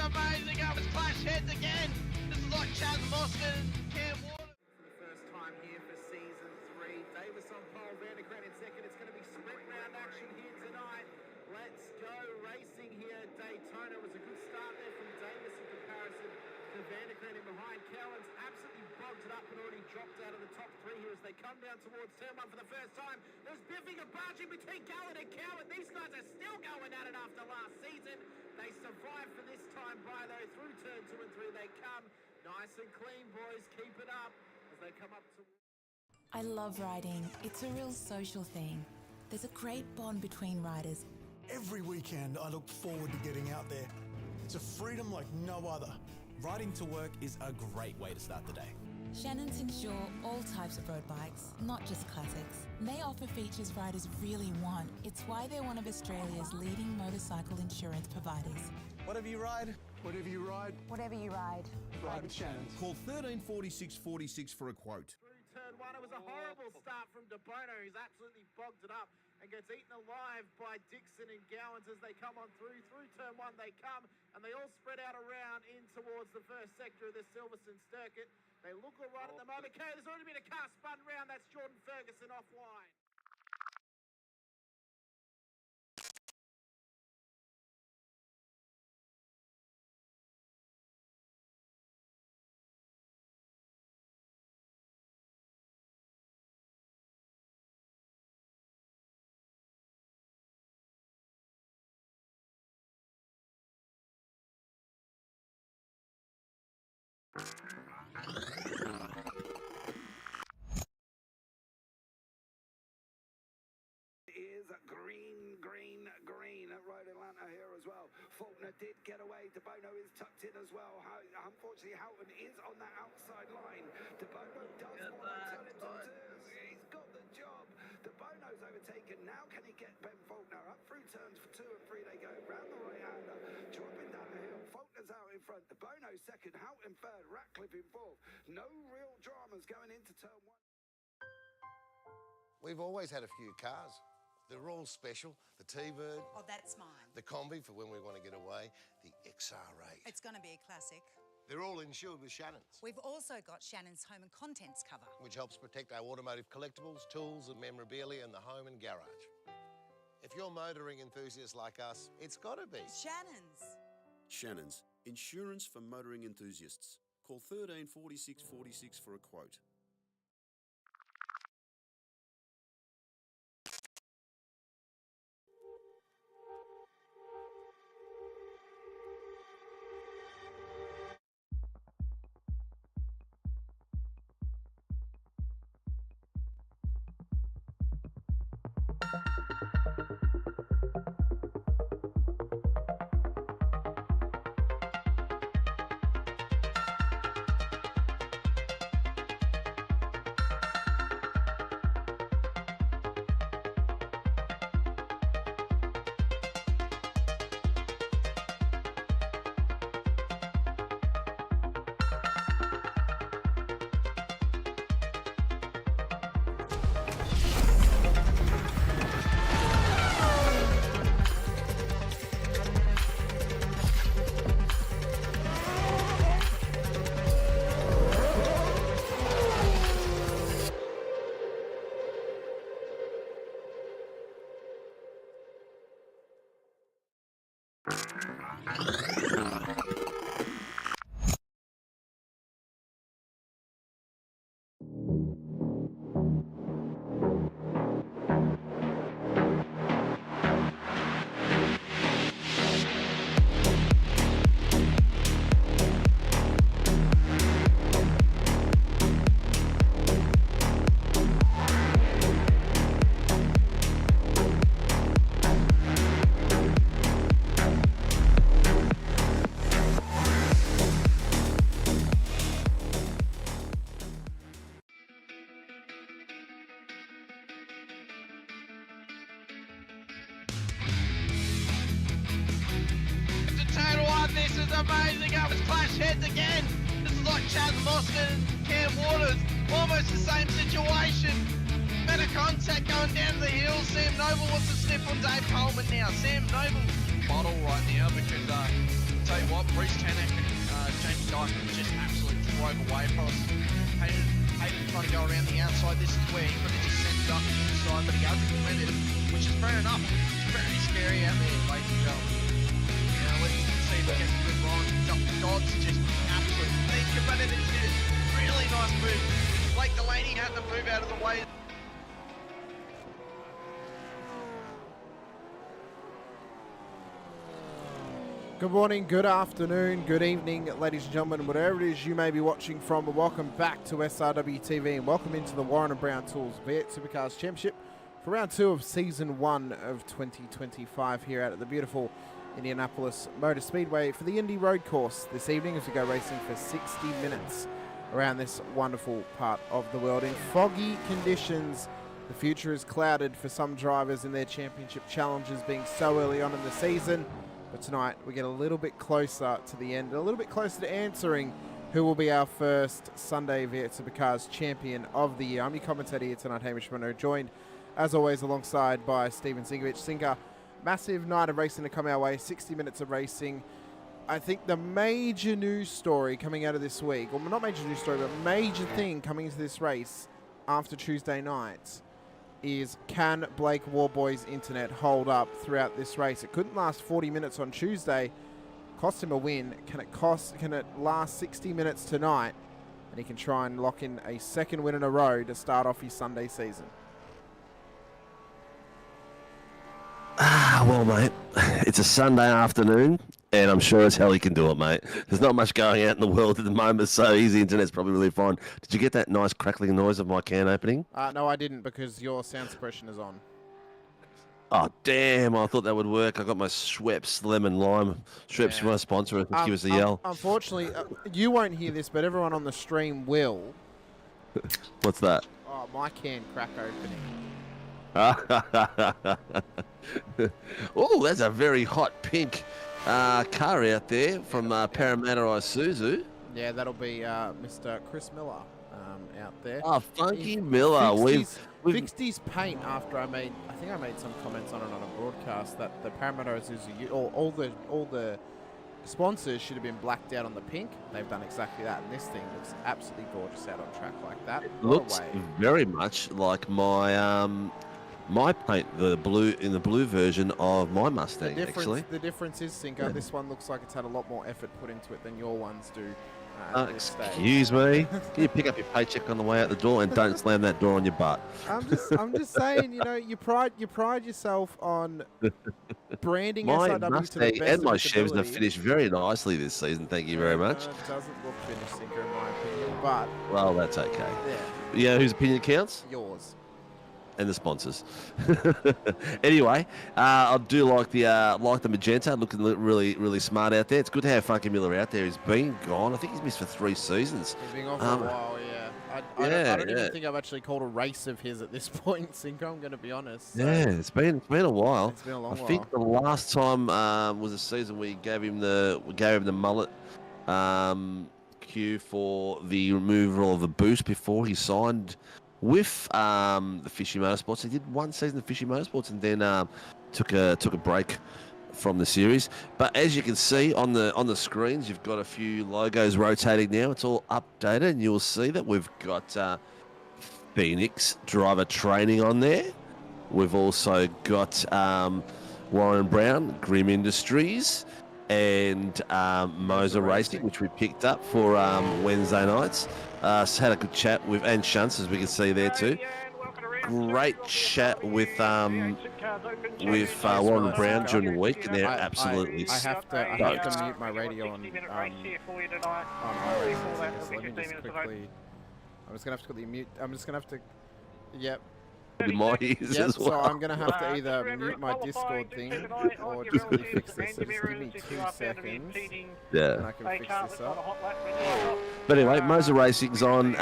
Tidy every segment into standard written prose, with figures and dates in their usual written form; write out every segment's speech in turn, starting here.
amazing. It was clash heads again. This is like Chaz Mostert and Cam Water. For the first time here for season 3. Davis on pole, Vandergren in second. It's going to be sprint round action here tonight. Let's go racing here at Daytona. It was a good start there from Davis in comparison to Vandergren in behind. Cowan's absolutely bogged it up and already dropped out of the top 3 here as they come down towards turn 1 for the first time. There's biffing and barging between Gallen and Cowan. These guys are still going at it after last season. They survived for this time by though. Through turn 2 and 3 they come. Nice and clean, boys. Keep it up as they come up to... I love riding. It's a real social thing. There's a great bond between riders. Every weekend I look forward to getting out there. It's a freedom like no other. Riding to work is a great way to start the day. Shannons insure all types of road bikes, not just classics. They offer features riders really want. It's why they're one of Australia's leading motorcycle insurance providers. Whatever you ride, Whatever you ride, Whatever you ride. ride with Shannons. Call 134646 for a quote. Through turn 1, it was a horrible start from De Bono, who's absolutely bogged it up and gets eaten alive by Dixon and Gowans as they come on through. Through turn 1 they come, and they all spread out around in towards the first sector of the Silverstone circuit. They look all right at the moment. Okay, there's already been a car spun round. That's Jordan Ferguson off wide. Is green, green, green at Road Atlanta here as well. Faulkner did get away. De Bono is tucked in as well. Unfortunately, Houghton is on that outside line. De Bono does want to tell him to do. He's got the job. De Bono's overtaken. Now can he get Ben Faulkner up through turns 2 and 3? They go round the right-hander, dropping down the hill. Faulkner's out in front. De Bono second. Houghton third. Ratcliffe in fourth. No real dramas going into turn 1. We've always had a few cars. They're all special. The T-Bird. Oh, that's mine. The Combi for when we want to get away. The XR8. It's going to be a classic. They're all insured with Shannons, We've also got Shannon's home and contents cover. which helps protect our automotive collectibles, tools and memorabilia in the home and garage. If you're motoring enthusiasts like us, it's got to be. Shannon's. Shannons, insurance for motoring enthusiasts. Call 134646 for a quote. Amazing, it was clash heads again. This is like Chaz Mostert and Cam Waters, almost the same situation. Better contact going down the hill. Sam Noble wants to sniff on Dave Coleman now. Sam Noble bottle right now because tell you what, Bruce Tanek and Jamie Dyke just absolutely drove away from us. Hayden trying to go around the outside. This is where he could have just sent it up the inside, but he hasn't committed, which is fair enough. It's very scary out there, ladies and gentlemen. Let's see if we get a good run. Dodds just absolutely thinking, but it's a really nice move. Blake Delaney had to move out of the way. Good morning, good afternoon, good evening, ladies and gentlemen, whatever it is you may be watching from. Welcome back to SRW TV and welcome into the Warren & Brown Tools V8 Supercars Championship for round 2 of Season 1 of 2025 here out at the beautiful Indianapolis Motor Speedway for the Indy Road Course this evening as we go racing for 60 minutes around this wonderful part of the world. In foggy conditions, the future is clouded for some drivers in their championship challenges being so early on in the season. But tonight we get a little bit closer to the end, a little bit closer to answering who will be our first Sunday V8 Supercars champion of the year. I'm your commentator here tonight, Hamish Munro, joined as always alongside by Stephen Sinkovic. Sinker, massive night of racing to come our way, 60 minutes of racing. I think the major news story coming out of this week, or not major news story, but major thing coming into this race after Tuesday night is, can Blake Warboy's internet hold up throughout this race? It couldn't last 40 minutes on Tuesday, cost him a win. Can it last 60 minutes tonight? And he can try and lock in a second win in a row to start off his Sunday season. Well, mate, it's a Sunday afternoon, and I'm sure as hell he can do it, mate. There's not much going out in the world at the moment, so his internet's probably really fine. Did you get that nice crackling noise of my can opening? No, I didn't, because your sound suppression is on. Oh, damn, I thought that would work. I got my Schweppes lemon lime. Schweppes, you want to sponsor us and give us a yell? Unfortunately, you won't hear this, but everyone on the stream will. What's that? Oh, my can crack opening. Oh, that's a very hot pink car out there from Parramatta Isuzu. Yeah, that'll be Mr. Chris Miller out there. Oh, Funky Miller. We've fixed his paint after I think I made some comments on it on a broadcast that the Parramatta Isuzu, all the sponsors should have been blacked out on the pink. They've done exactly that, and this thing looks absolutely gorgeous out on track like that. It looks very much like my paint, the blue version of my Mustang, actually. The difference is, Sinker, this one looks like it's had a lot more effort put into it than your ones do. Excuse me. Can you pick up your paycheck on the way out the door and don't slam that door on your butt? I'm just saying, you pride yourself on branding my SRW Mustang to the best and my of its Chevs have ability. finished very nicely this season. Thank you very much. It doesn't look finished, Sinker, in my opinion, but Well, that's okay. yeah, Yeah, whose opinion counts? yours. And the sponsors. Anyway, I do like the magenta, looking really, really smart out there. It's good to have Funky Miller out there. He's been gone. I think he's missed for 3 seasons. He's been gone for a while, yeah. I don't even think I've actually called a race of his at this point, Sinker, I'm going to so. Yeah, it's been a while. It's been a long while. I think the last time was a season we gave him the mullet cue for the removal of the boot before he signed with the Fishy Motorsports. He did one season of Fishy Motorsports and then took a break from the series. But as you can see on the screens, you've got a few logos rotating now. It's all updated, and you'll see that we've got Phoenix driver training on there. We've also got Warren Brown, Grim Industries, and Moser Racing, which we picked up for Wednesday nights. So had a good chat with, and Shunts, as we can see there too. Great chat with Warren Brown during the week, and they're absolutely I have to mute my radio on iRacing. So let me just quickly. I'm just gonna have to quickly mute. I'm just gonna have to. Yep. My ears as well. So I'm going to have to either mute my Discord thing or just quickly fix this. So just give me 2 seconds. Yeah. And I can fix this up. But anyway, Moser Racing's on.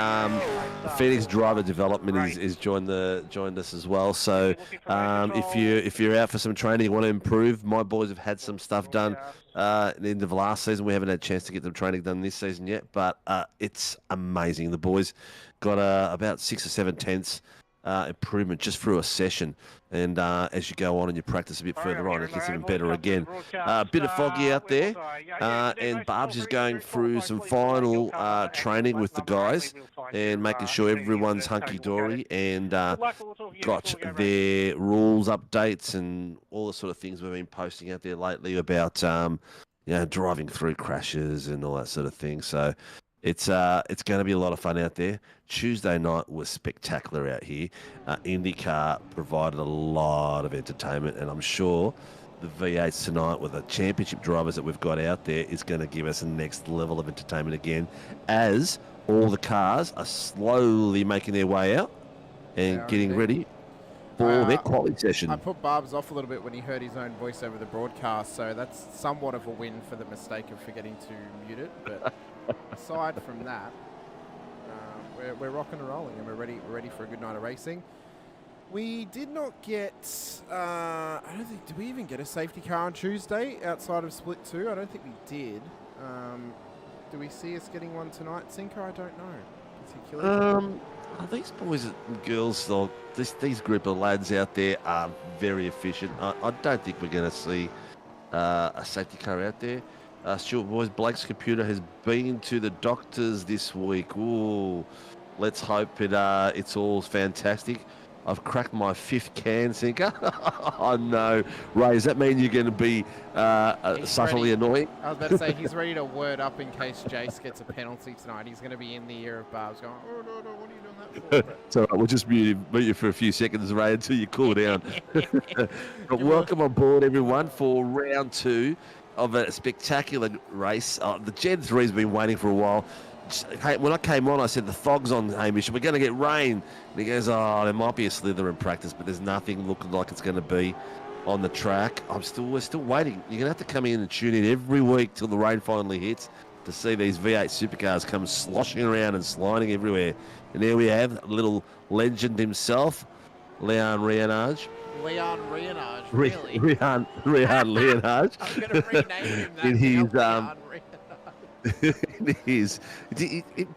Phoenix Driver Development is joined us as well. So if you're out for some training, you want to improve, my boys have had some stuff done at the end of last season. We haven't had a chance to get the training done this season yet, but it's amazing. The boys got about 6 or 7 tenths improvement just through a session. And as you go on and you practice a bit further on, it gets even better again. A bit of foggy out there, and Barb's is going through some final training with the guys and making sure everyone's hunky-dory and got their rules updates and all the sort of things we've been posting out there lately about driving through crashes and all that sort of thing. So it's going to be a lot of fun out there. Tuesday night was spectacular out here. IndyCar provided a lot of entertainment, and I'm sure the V8s tonight with the championship drivers that we've got out there is going to give us a next level of entertainment again, as all the cars are slowly making their way out and getting ready for their quality session. I put Barb's off a little bit when he heard his own voice over the broadcast, so that's somewhat of a win for the mistake of forgetting to mute it. But aside from that, we're rocking and rolling, and we're ready for a good night of racing. We did not get, I don't think, did we even get a safety car on Tuesday outside of Split 2? I don't think we did. Do we see us getting one tonight, Sinko? I don't know. Particularly. These boys and girls, these group of lads out there are very efficient. I don't think we're going to see a safety car out there. Stuart Boys, Blake's computer has been to the doctors this week. Ooh, let's hope it's all fantastic. I've cracked my 5th can, Sinker. Oh, no. Ray, does that mean you're going to be subtly annoying? I was about to say, he's ready to word up in case Jace gets a penalty tonight. He's going to be in the ear of Barb's going, oh, no, what are you doing that for? It's all right. We'll just mute you for a few seconds, Ray, until you cool down. But welcome on board, everyone, for round 2 of a spectacular race. The Gen 3's been waiting for a while. When I came on, I said, the fog's on, Hamish. We're going to get rain. And he goes, there might be a slither in practice, but there's nothing looking like it's going to be on the track. We're still waiting. You're going to have to come in and tune in every week till the rain finally hits to see these V8 supercars come sloshing around and sliding everywhere. And there we have a little legend himself, Leon Rianage. Leon Rianage, really? Leon Rianage. I'm going to rename him that. In his,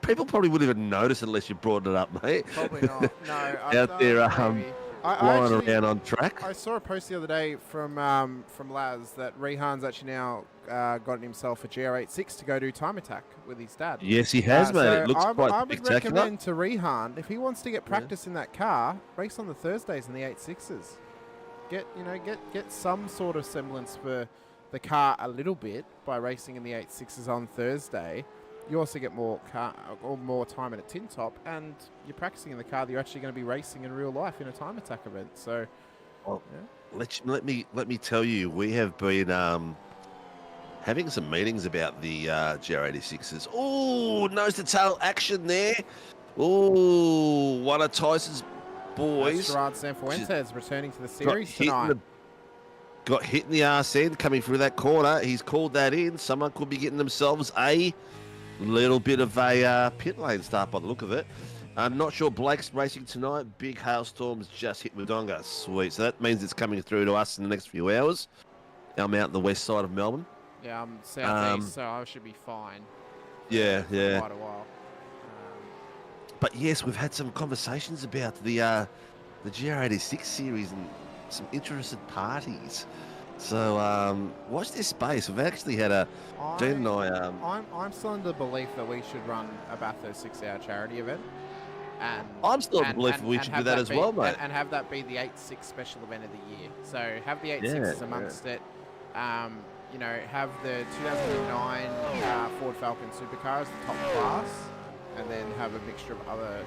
people probably wouldn't even notice unless you brought it up, mate. Probably not. No. Out there, flying around on track. I saw a post the other day from Laz that Rehan's actually now gotten himself a GR86 to go do time attack with his dad. Yes, he has, mate. So it looks quite I would spectacular. recommend to Rehan, if he wants to get practice in that car, race on the Thursdays in the 86s. Get some sort of semblance for the car a little bit by racing in the 86s on Thursday. You also get more time in a tin top, and you're practicing in the car that you're actually going to be racing in real life in a time attack event. So, let me tell you, we have been having some meetings about the GR86s. Oh, nose to tail action there. Oh, one of Tyson's boys. Gerard Sanfuentes returning to the series tonight. Got hit in the arse end coming through that corner. He's called that in. Someone could be getting themselves a little bit of a pit lane start by the look of it. I'm not sure Blake's racing tonight. Big hailstorms just hit Wodonga. Sweet. So that means it's coming through to us in the next few hours. I'm out the west side of Melbourne. Yeah, I'm southeast, so I should be fine. Yeah. For quite a while. But yes, we've had some conversations about the GR86 series and some interested parties. So watch this space. We've actually had Dean and I'm still under the belief that we should run a Bathurst 6-hour charity event. And I'm still under the belief we should do that as well, mate. And have that be the 8.6 special event of the year. So have the 8.6s amongst it. Have the 2009 Ford Falcon Supercars, the top class, and then have a mixture of other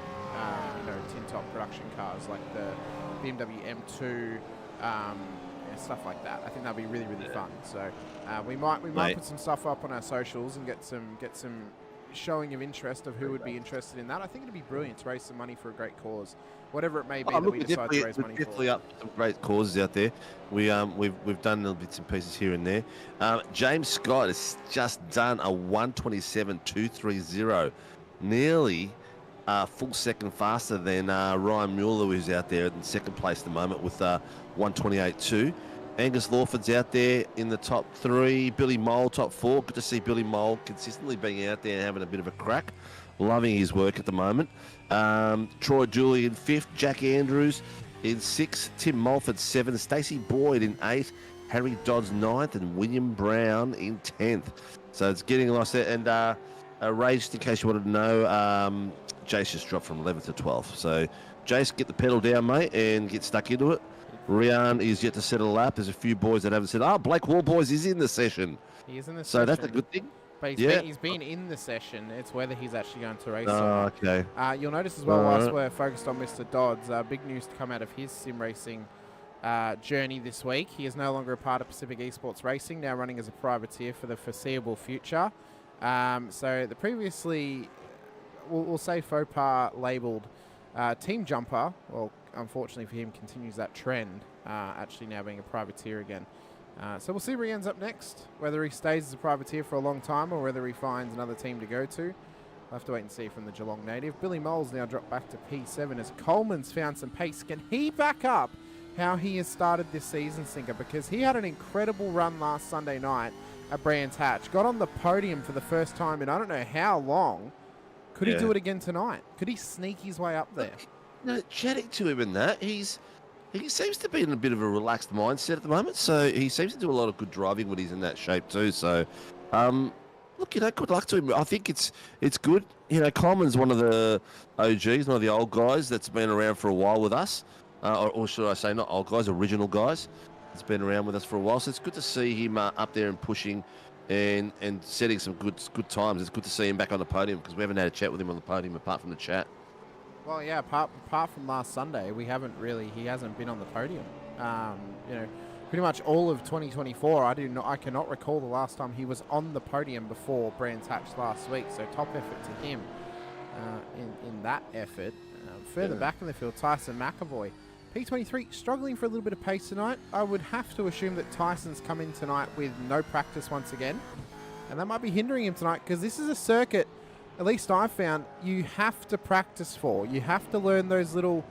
tin top production cars like the BMW M2, stuff like that. I think that'd be really, really fun. So we might put some stuff up on our socials and get some showing of interest of who would be interested in that. I think it'd be brilliant to raise some money for a great cause, whatever it may be that we decide to raise money for. Definitely up some great causes out there. We've done little bits and pieces here and there. James Scott has just done a 127.230, nearly full second faster than Ryan Mueller, who's out there in second place at the moment with 128.2. Angus Lawford's out there in the top 3. Billy Mole, top 4. Good to see Billy Mole consistently being out there and having a bit of a crack. loving his work at the moment. Troy Dooley in 5th, Jack Andrews in 6th, Tim Mulford 7th, Stacey Boyd in 8th, Harry Dodds 9th, and William Brown in 10th. So it's getting nice there. And Ray, just in case you wanted to know, Jace just dropped from 11th to 12th. So Jace, get the pedal down, mate, and get stuck into it. Rian is yet to set a lap. There's a few boys that haven't said, Blake Warboys is in the session. He is in the session. So that's a good thing. But he's been in the session. It's whether he's actually going to race or not. Okay. You'll notice as well, whilst we're focused on Mr. Dodds, big news to come out of his sim racing journey this week. He is no longer a part of Pacific Esports Racing, now running as a privateer for the foreseeable future. So the previously, we'll say faux pas labelled team jumper, well, unfortunately for him, continues that trend, actually now being a privateer again. So we'll see where he ends up next, whether he stays as a privateer for a long time or whether he finds another team to go to. We'll have to wait and see from the Geelong native. Billy Moles now dropped back to P7 as Coleman's found some pace. Can he back up how he has started this season, Sinker? Because he had an incredible run last Sunday night at Brands Hatch. Got on the podium for the first time in I don't know how long. Could he do it again tonight? Could he sneak his way up there? No, chatting to him in that, he seems to be in a bit of a relaxed mindset at the moment. So he seems to do a lot of good driving when he's in that shape too. So, look, good luck to him. I think it's good. Coleman's one of the OGs, one of the old guys that's been around for a while with us. Or should I say not old guys, original guys. It's been around with us for a while. So it's good to see him up there and pushing and setting some good times. It's good to see him back on the podium because we haven't had a chat with him on the podium apart from the chat. Well, yeah, apart from last Sunday, he hasn't been on the podium. Pretty much all of 2024, I cannot recall the last time he was on the podium before Brands Hatch last week. So top effort to him in that effort. Further back in the field, Tyson McAvoy. P23 struggling for a little bit of pace tonight. I would have to assume that Tyson's come in tonight with no practice once again. And that might be hindering him tonight because this is a circuit, at least I've found, you have to practice for. You have to learn those little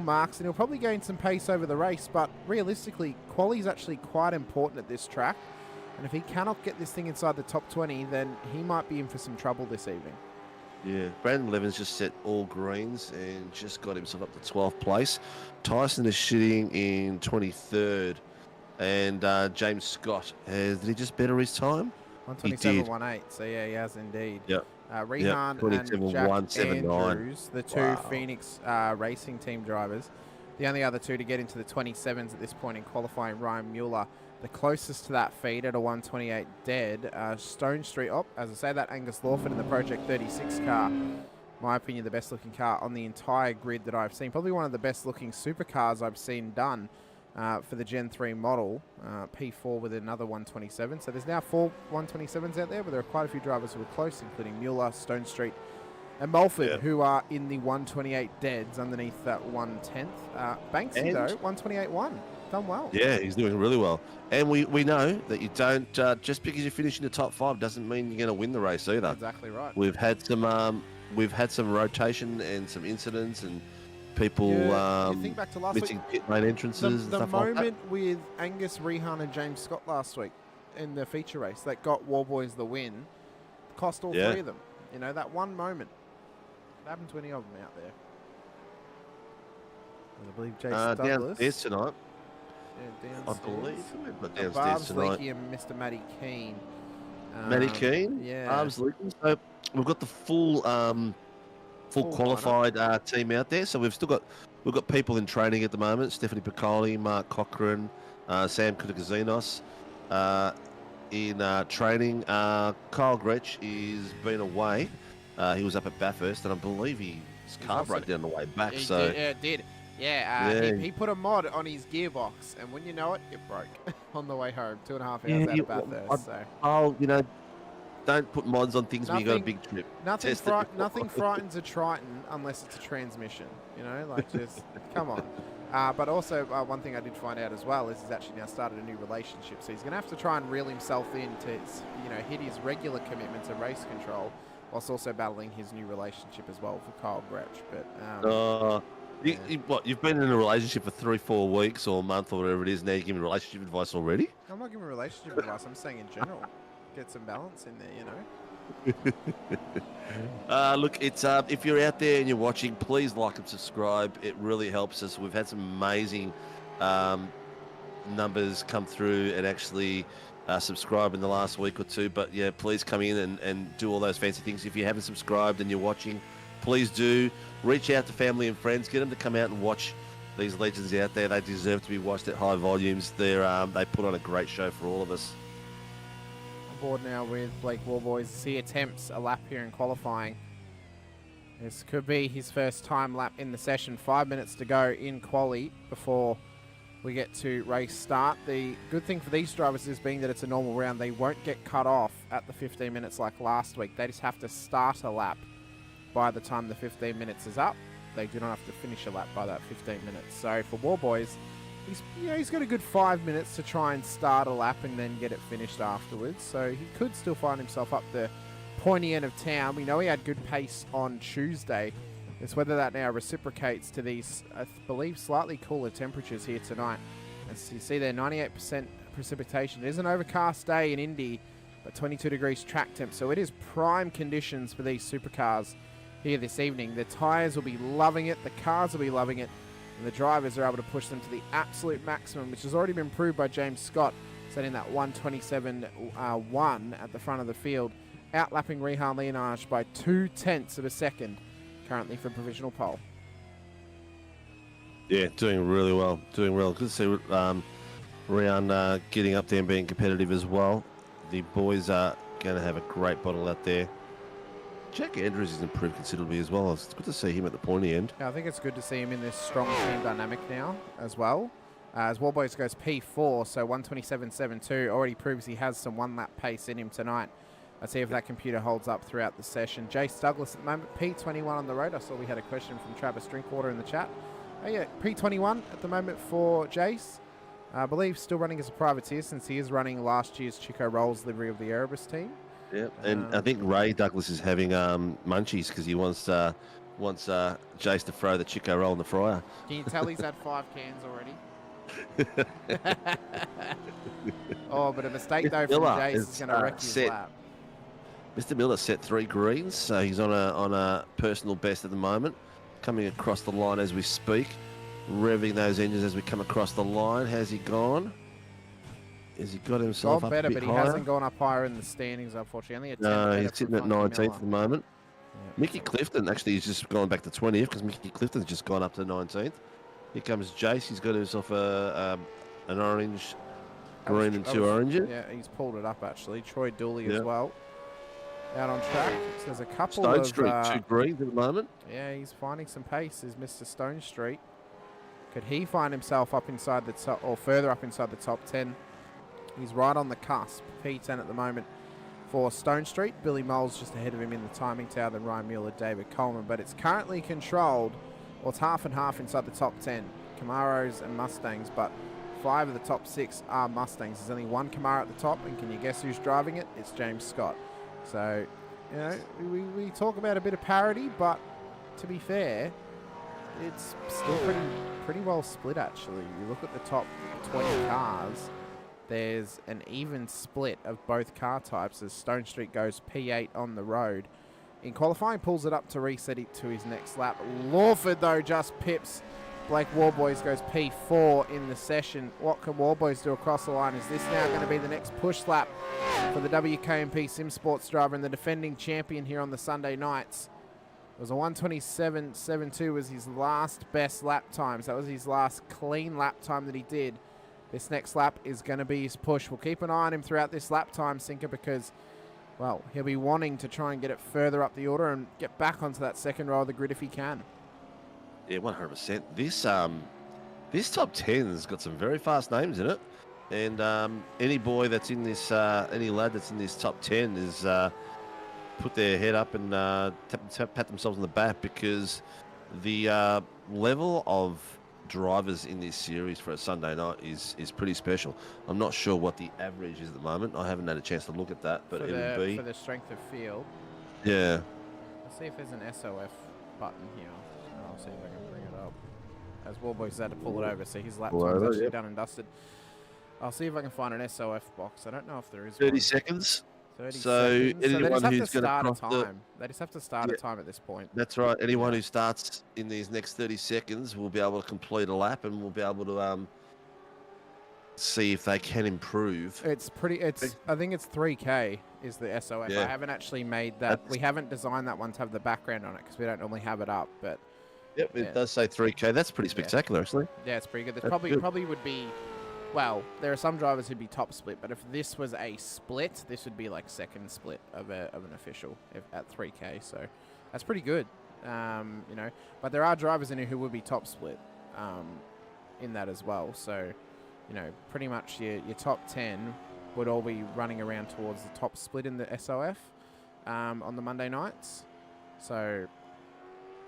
marks, and he'll probably gain some pace over the race, but realistically, quali is actually quite important at this track. And if he cannot get this thing inside the top 20, then he might be in for some trouble this evening. Yeah, Brandon Levens just set all greens and just got himself up to 12th place. Tyson is sitting in 23rd, and James Scott, did he just better his time? 127.18, so yeah, he has indeed. Yep. Rehan and Jack Andrews, the two Phoenix racing team drivers, the only other two to get into the 27s at this point in qualifying. Ryan Mueller, the closest to that feed at a 128 dead. Stone Street, as I say, that Angus Lawford in the Project 36 car, my opinion, the best looking car on the entire grid that I've seen. Probably one of the best looking supercars I've seen done for the Gen 3 model. P4 with another 127. So there's now 4 127s out there, but there are quite a few drivers who are close, including Mueller, Stone Street, and Mulford, who are in the 128 deads underneath that 110th. Banksy, though, 128.1. Done well. Yeah, he's doing really well. And we know that you don't, just because you finish in the top 5 doesn't mean you're going to win the race either. Exactly right. We've had some rotation and some incidents and people you think back to last missing week, pit lane entrances and the stuff like that. moment with Angus, Rehan and James Scott last week in the feature race that got Warboys the win, cost all three of them. That one moment. What happened to any of them out there? I believe Jason Douglas. Downstairs tonight. Yeah, downstairs. I believe we've got downstairs Barb's tonight. Leakey and Mr. Matty Keane. Matty Keane? Yeah. Barb's Leakey. So we've got the full qualified team out there. So we've got people in training at the moment. Stephanie Piccoli, Mark Cochran, Sam Kutakazinos in training. Kyle Gretsch is been away. He was up at Bathurst, and I believe his car broke down the way back. It did. Yeah, he put a mod on his gearbox, and when you know it, it broke on the way home. 2.5 hours out of Bathurst. Don't put mods on things when you got a big trip. Nothing frightens a Triton unless it's a transmission. Just come on. But also, one thing I did find out as well is he's actually now started a new relationship. So he's going to have to try and reel himself in to, hit his regular commitments of race control, whilst also battling his new relationship as well for Kyle Gretsch. But you've been in a relationship for 3-4 weeks or a month or whatever it is. Now you're giving relationship advice already? I'm not giving relationship advice. I'm saying in general, get some balance in there. Look, it's if you're out there and you're watching, please like and subscribe. It really helps us. We've had some amazing numbers come through and actually subscribe in the last week or two. But yeah, please come in and do all those fancy things. If you haven't subscribed and you're watching, please do. Reach out to family and friends. Get them to come out and watch these legends out there. They deserve to be watched at high volumes. They put on a great show for all of us. Board now with Blake Warboys. He attempts a lap here in qualifying. This could be his first time lap in the session. 5 minutes to go in quali before we get to race start. The good thing for these drivers is being that it's a normal round, they won't get cut off at the 15 minutes like last week. They just have to start a lap by the time the 15 minutes is up. They do not have to finish a lap by that 15 minutes. So for Warboys, he's got a good 5 minutes to try and start a lap and then get it finished afterwards. So he could still find himself up the pointy end of town. We know he had good pace on Tuesday. It's whether that now reciprocates to these, I believe, slightly cooler temperatures here tonight. As you see there, 98% precipitation. It is an overcast day in Indy, but 22 degrees track temp. So it is prime conditions for these supercars here this evening. The tyres will be loving it. The cars will be loving it. And the drivers are able to push them to the absolute maximum, which has already been proved by James Scott, setting that 1:27.1 at the front of the field, outlapping Rehan Leonage by 0.2 of a second, currently for provisional pole. Yeah, doing really well. Doing well. Good to see Rehan getting up there and being competitive as well. The boys are going to have a great battle out there. Jack Andrews has improved considerably as well. It's good to see him at the pointy end. Yeah, I think it's good to see him in this strong team dynamic now as well. As Warboys goes P4, so 1:27.72, already proves he has some one-lap pace in him tonight. Let's see if that computer holds up throughout the session. Jace Douglas at the moment, P21 on the road. I saw we had a question from Travis Drinkwater in the chat. Oh yeah, P21 at the moment for Jace. I believe still running as a privateer since he is running last year's Chico Rolls livery of the Erebus team. Yeah, and I think Ray Douglas is having munchies because he wants Jace to throw the Chico roll in the fryer. Can you tell he's had 5 cans already? Oh, but a mistake though from Jace is going to wreck his lap. Mr. Miller set 3 greens, so he's on a personal best at the moment. Coming across the line as we speak, revving those engines as we come across the line. How's he gone? Has he got himself up better, a bit but higher? He hasn't gone up higher in the standings, unfortunately. No, he's sitting at 19th at the moment. Yeah. Mickey Clifton, actually, he's just gone back to 20th because Mickey Clifton's just gone up to 19th. Here comes Jace. He's got himself an orange, green and 2 oranges. Yeah, he's pulled it up, actually. Troy Dooley as well. Out on track. So there's a couple Stone of... Street, 2 greens at the moment. Yeah, he's finding some pace, is Mr. Stone Street. Could he find himself up inside the top, or further up inside the top 10? He's right on the cusp. P10 at the moment for Stone Street. Billy Moles just ahead of him in the timing tower, then Ryan Mueller, David Coleman. But it's currently controlled, well, it's half and half inside the top 10. Camaros and Mustangs, but 5 of the top 6 are Mustangs. There's only 1 Camaro at the top, and can you guess who's driving it? It's James Scott. So, you know, we talk about a bit of parity, but to be fair, it's still pretty well split, actually. You look at the top 20 cars, there's an even split of both car types as Stone Street goes P8 on the road. In qualifying, pulls it up to reset it to his next lap. Lawford, though, just pips. Blake Warboys goes P4 in the session. What can Warboys do across the line? Is this now going to be the next push lap for the WKMP Sim Sports driver and the defending champion here on the Sunday nights? It was a 1:27.72 was his last best lap times. That was his last clean lap time that he did. This next lap is going to be his push. We'll keep an eye on him throughout this lap time, Sinker, because, well, he'll be wanting to try and get it further up the order and get back onto that second row of the grid if he can. Yeah, 100%. This top 10's got some very fast names in it. And any boy that's in this, any lad that's in this top 10 is put their head up and pat themselves on the back because the level of drivers in this series for a Sunday night is pretty special. I'm not sure what the average is at the moment. I haven't had a chance to look at that, but it'll be for the strength of field. Yeah. Let's see if there's an SOF button here. I'll see if I can bring it up. As Warboys had to pull it over, so his lap time's actually done and dusted. I'll see if I can find an SOF box. I don't know if there is 30 one. seconds. 30 So seconds. So they anyone just have to who's going to start a cross the... time. They just have to start a time at this point. That's right. Anyone who starts in these next 30 seconds will be able to complete a lap and will be able to see if they can improve. It's pretty. I think it's 3K is the SOF. Yeah. I haven't actually made that. We haven't designed that one to have the background on it because we don't normally have it up. But yep, it does say 3K. That's pretty spectacular, actually. yeah, it's pretty good. There's That's probably would be. Well, there are some drivers who'd be top split, but if this was a split, this would be like second split of an official at 3K. So that's pretty good, you know. But there are drivers in here who would be top split in that as well. So, you know, pretty much your top 10 would all be running around towards the top split in the SOF on the Monday nights. So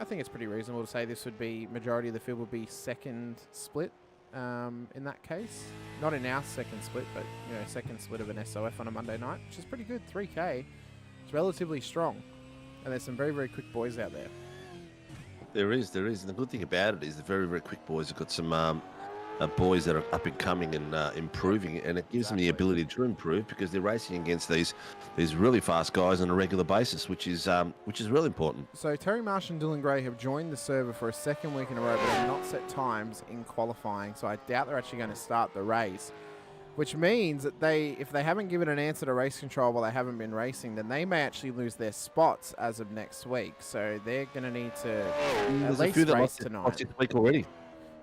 I think it's pretty reasonable to say this would be majority of the field would be second split. In that case, not in our second split, but you know, second split of an SOF on a Monday night, which is pretty good. 3K, it's relatively strong, and there's some very, very quick boys out there. There is. And the good thing about it is the very, very quick boys have got some boys that are up and coming and improving, and it gives them the ability to improve because they're racing against these really fast guys on a regular basis, which is really important. So Terry Marsh and Dylan Gray have joined the server for a second week in a row, but have not set times in qualifying. So I doubt they're actually going to start the race, which means that if they haven't given an answer to race control while they haven't been racing, then they may actually lose their spots as of next week. So they're going to need to at least race tonight. This week already.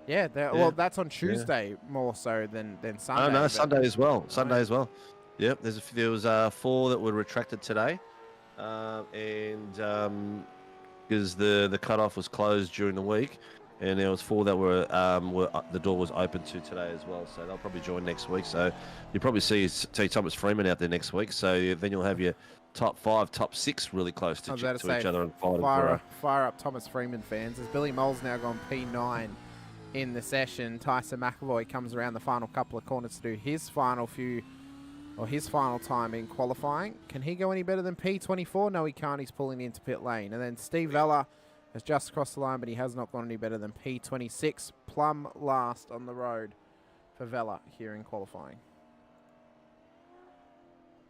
Yeah, well, that's on Tuesday more so than Sunday. Oh, no, Sunday as well. Sunday as well. Yep, there was 4 that were retracted today, and because the cutoff was closed during the week, and there was 4 that were the door was open to today as well. So they'll probably join next week. So you'll probably see Thomas Freeman out there next week. So then you'll have your top 5, top 6 really close to each other and fighting fire up Thomas Freeman fans. As Billy Moll's now gone P9. In the session, Tyson McAvoy comes around the final couple of corners to do his final time in qualifying. Can he go any better than P24? No, he can't. He's pulling into pit lane. And then Steve Vella has just crossed the line, but he has not gone any better than P26. Plumb last on the road for Vella here in qualifying.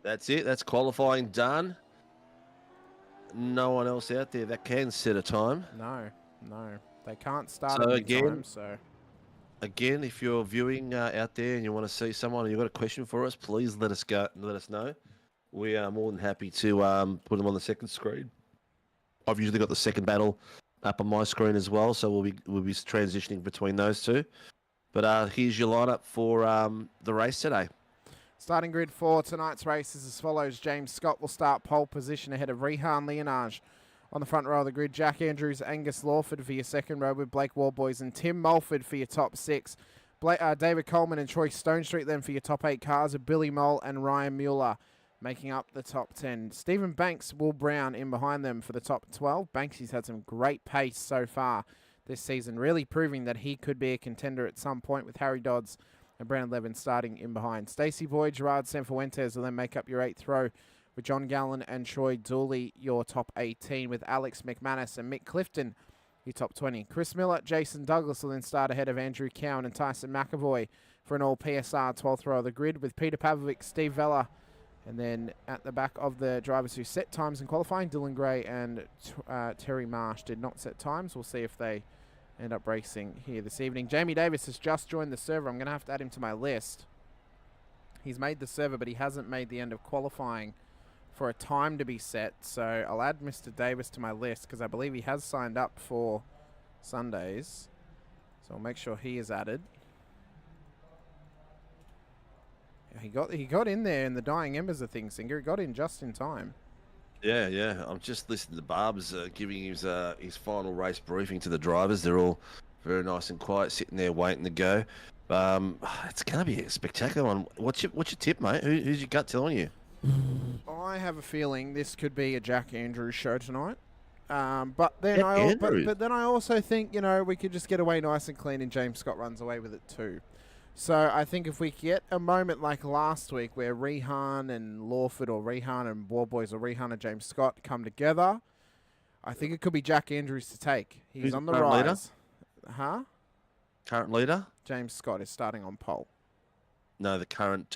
That's it. That's qualifying done. No one else out there that can set a time. No. They can't start so at again, time, Again, if you're viewing out there and you want to see someone and you've got a question for us, please let us know. We are more than happy to put them on the second screen. I've usually got the second battle up on my screen as well, so we'll be transitioning between those two. But here's your lineup for the race today. Starting grid for tonight's race is as follows. James Scott will start pole position ahead of Rehan Leonage. On the front row of the grid, Jack Andrews, Angus Lawford for your second row with Blake Warboys and Tim Mulford for your top 6. David Coleman and Troy Stonestreet then for your top 8 cars of Billy Moll and Ryan Mueller making up the top 10. Stephen Banks, Will Brown in behind them for the top 12. Banksy's had some great pace so far this season, really proving that he could be a contender at some point with Harry Dodds and Brandon Levin starting in behind. Stacey Boyd, Gerard Sanfuentes will then make up your 8th row with John Gallen and Troy Dooley, your top 18, with Alex McManus and Mick Clifton, your top 20. Chris Miller, Jason Douglas will then start ahead of Andrew Cowan and Tyson McAvoy for an all PSR 12th row of the grid, with Peter Pavlovic, Steve Vella, and then at the back of the drivers who set times in qualifying, Dylan Gray and Terry Marsh did not set times. We'll see if they end up racing here this evening. Jamie Davis has just joined the server. I'm going to have to add him to my list. He's made the server, but he hasn't made the end of qualifying for a time to be set, so I'll add Mr. Davis to my list because I believe he has signed up for Sundays, so I'll make sure he is added. He got in there in the dying embers of things, Singer. He got in just in time. Yeah. I'm just listening to Barb's giving his final race briefing to the drivers. They're all very nice and quiet, sitting there waiting to go. It's going to be a spectacular one. What's your tip, mate? Who's your gut telling you? I have a feeling this could be a Jack Andrews show tonight. But then I also think, we could just get away nice and clean and James Scott runs away with it too. So I think if we get a moment like last week where Rehan and Lawford or Rehan and Warboys or Rehan and James Scott come together, I think it could be Jack Andrews to take. He's on the rise. Current leader? James Scott is starting on pole. No, the current...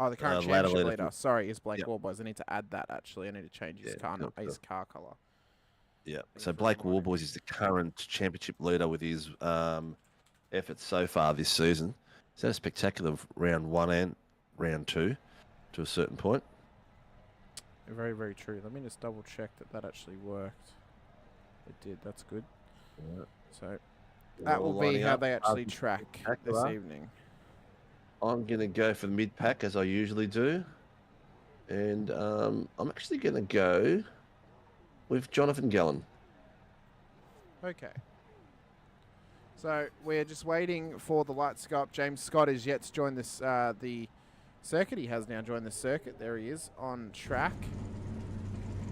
Oh, the current ladder championship leader. leader. Sorry, is Blake Yep. Warboys. I need to add that, actually. I need to change his car, his car colour. Yeah. So Blake Warboys is the current championship leader with his efforts so far this season. He's had a spectacular round 1 and round 2 to a certain point. Very, very true. Let me just double check that actually worked. It did. That's good. Yeah. So that will be how they actually track this evening. I'm going to go for the mid-pack as I usually do. And I'm actually going to go with Jonathan Gallen. Okay. So we're just waiting for the lights to go up. James Scott is yet to join this the circuit. He has now joined the circuit. There he is on track.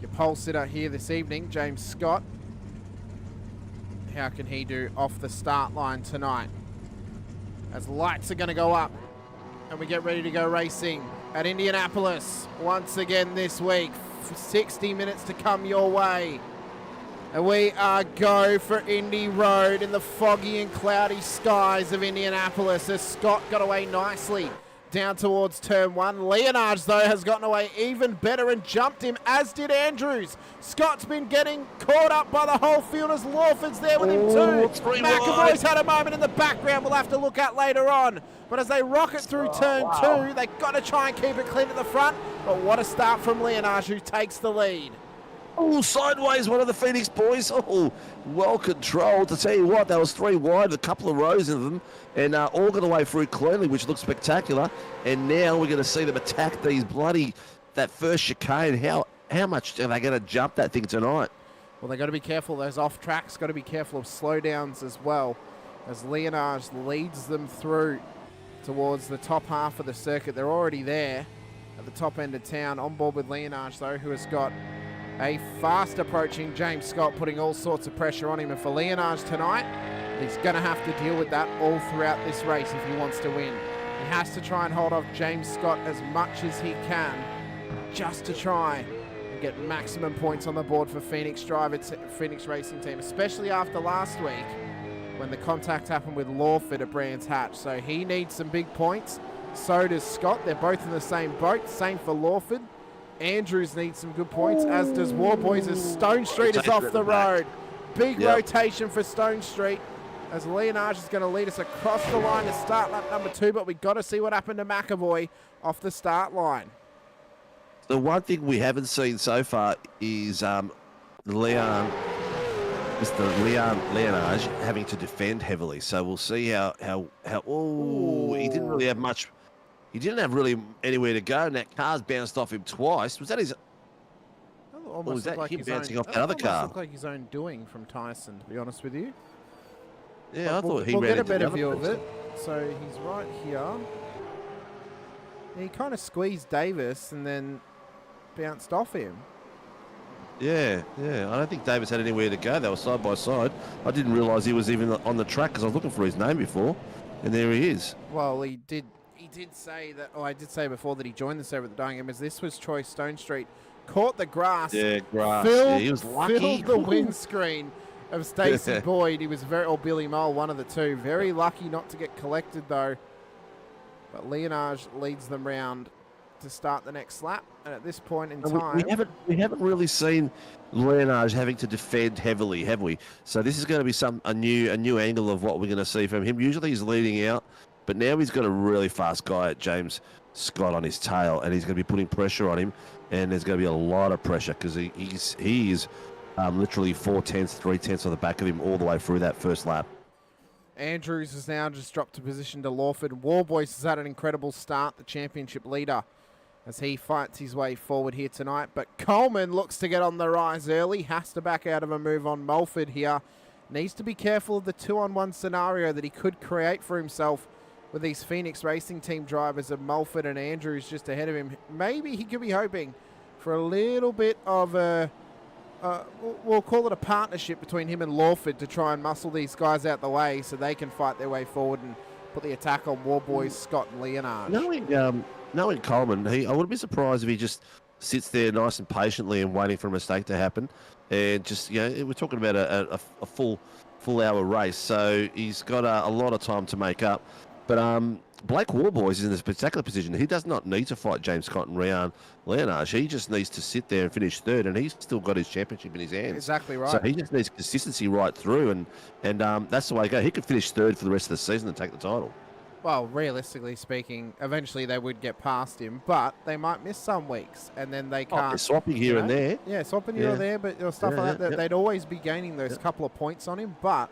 Your pole sitter here this evening, James Scott. How can he do off the start line tonight? As lights are going to go up and we get ready to go racing at Indianapolis once again this week. 60 minutes to come your way. And we are go for Indy Road in the foggy and cloudy skies of Indianapolis as Scott got away nicely down towards turn 1. Leonards, though, has gotten away even better and jumped him, as did Andrews. Scott's been getting caught up by the whole field as Lawford's there with him too. McAvoy's had a moment in the background we'll have to look at later on. But as they rocket through turn 2, they've got to try and keep it clean at the front. But what a start from Leonards, who takes the lead. Oh, sideways, one of the Phoenix boys. Oh, well controlled. To tell you what, that was 3 wide, a couple of rows of them, and all got away through cleanly, which looks spectacular. And now we're going to see them attack that first chicane. How much are they going to jump that thing tonight? Well, they've got to be careful. Those off tracks, got to be careful of slowdowns as well, as Leonards leads them through towards the top half of the circuit. They're already there at the top end of town. On board with Leonards, though, who has got a fast approaching James Scott, putting all sorts of pressure on him. And for Leonards tonight, he's going to have to deal with that all throughout this race if he wants to win. He has to try and hold off James Scott as much as he can, just to try and get maximum points on the board for Phoenix Racing Team, especially after last week when the contact happened with Lawford at Brands Hatch. So he needs some big points. So does Scott. They're both in the same boat. Same for Lawford. Andrews needs some good points, as does Warboys, as Stone Street is off the road. Big rotation for Stone Street, as Leonards is going to lead us across the line to start lap number 2, but we've got to see what happened to McAvoy off the start line. The one thing we haven't seen so far is Mr. Leonards having to defend heavily. So we'll see how he didn't really have much. He didn't have really anywhere to go, and that car's bounced off him twice. Was that his... Or was that him bouncing off that other car? Looked like his own doing from Tyson, to be honest with you. Yeah, I thought he we'll ran get a better into view of it. So he's right here. He kind of squeezed Davis and then bounced off him. Yeah. I don't think Davis had anywhere to go. They were side by side. I didn't realise he was even on the track because I was looking for his name before, and there he is. Well, he did say that. Oh, I did say before that he joined the server at the dying as this was Troy Stone Street. Caught the grass. Yeah, grass. Filled, he was lucky. Filled the windscreen of Stacey Boyd. He was or Billy Mole, one of the two. Very lucky not to get collected though. But Leonards leads them round to start the next lap. And at this point in time, we haven't really seen Leonards having to defend heavily, have we? So this is going to be a new angle of what we're going to see from him. Usually he's leading out, but now he's got a really fast guy at James Scott on his tail, and he's going to be putting pressure on him. And there's going to be a lot of pressure because he is literally 3/10 on the back of him all the way through that first lap. Andrews has now just dropped to position to Lawford. Warboys has had an incredible start, the championship leader, as he fights his way forward here tonight. But Coleman looks to get on the rise early, has to back out of a move on Mulford here. Needs to be careful of the 2-on-1 scenario that he could create for himself with these Phoenix Racing Team drivers of Mulford and Andrews just ahead of him. Maybe he could be hoping for a little bit of a, we'll call it a partnership between him and Lawford to try and muscle these guys out the way so they can fight their way forward and put the attack on Warboys, Scott and Leonards. Knowing Coleman, I wouldn't be surprised if he just sits there nice and patiently and waiting for a mistake to happen. And just, we're talking about a full hour race, so he's got a lot of time to make up. But Blake Warboys is in a spectacular position. He does not need to fight James Cotton, Rian Leonage. He just needs to sit there and finish third, and he's still got his championship in his hands. Exactly right. So he just needs consistency right through, and that's the way to go. He could finish third for the rest of the season and take the title. Well, realistically speaking, eventually they would get past him, but they might miss some weeks, and then they can't. They're swapping here and there. Yeah, swapping here or there, but stuff like that. They'd always be gaining those couple of points on him, but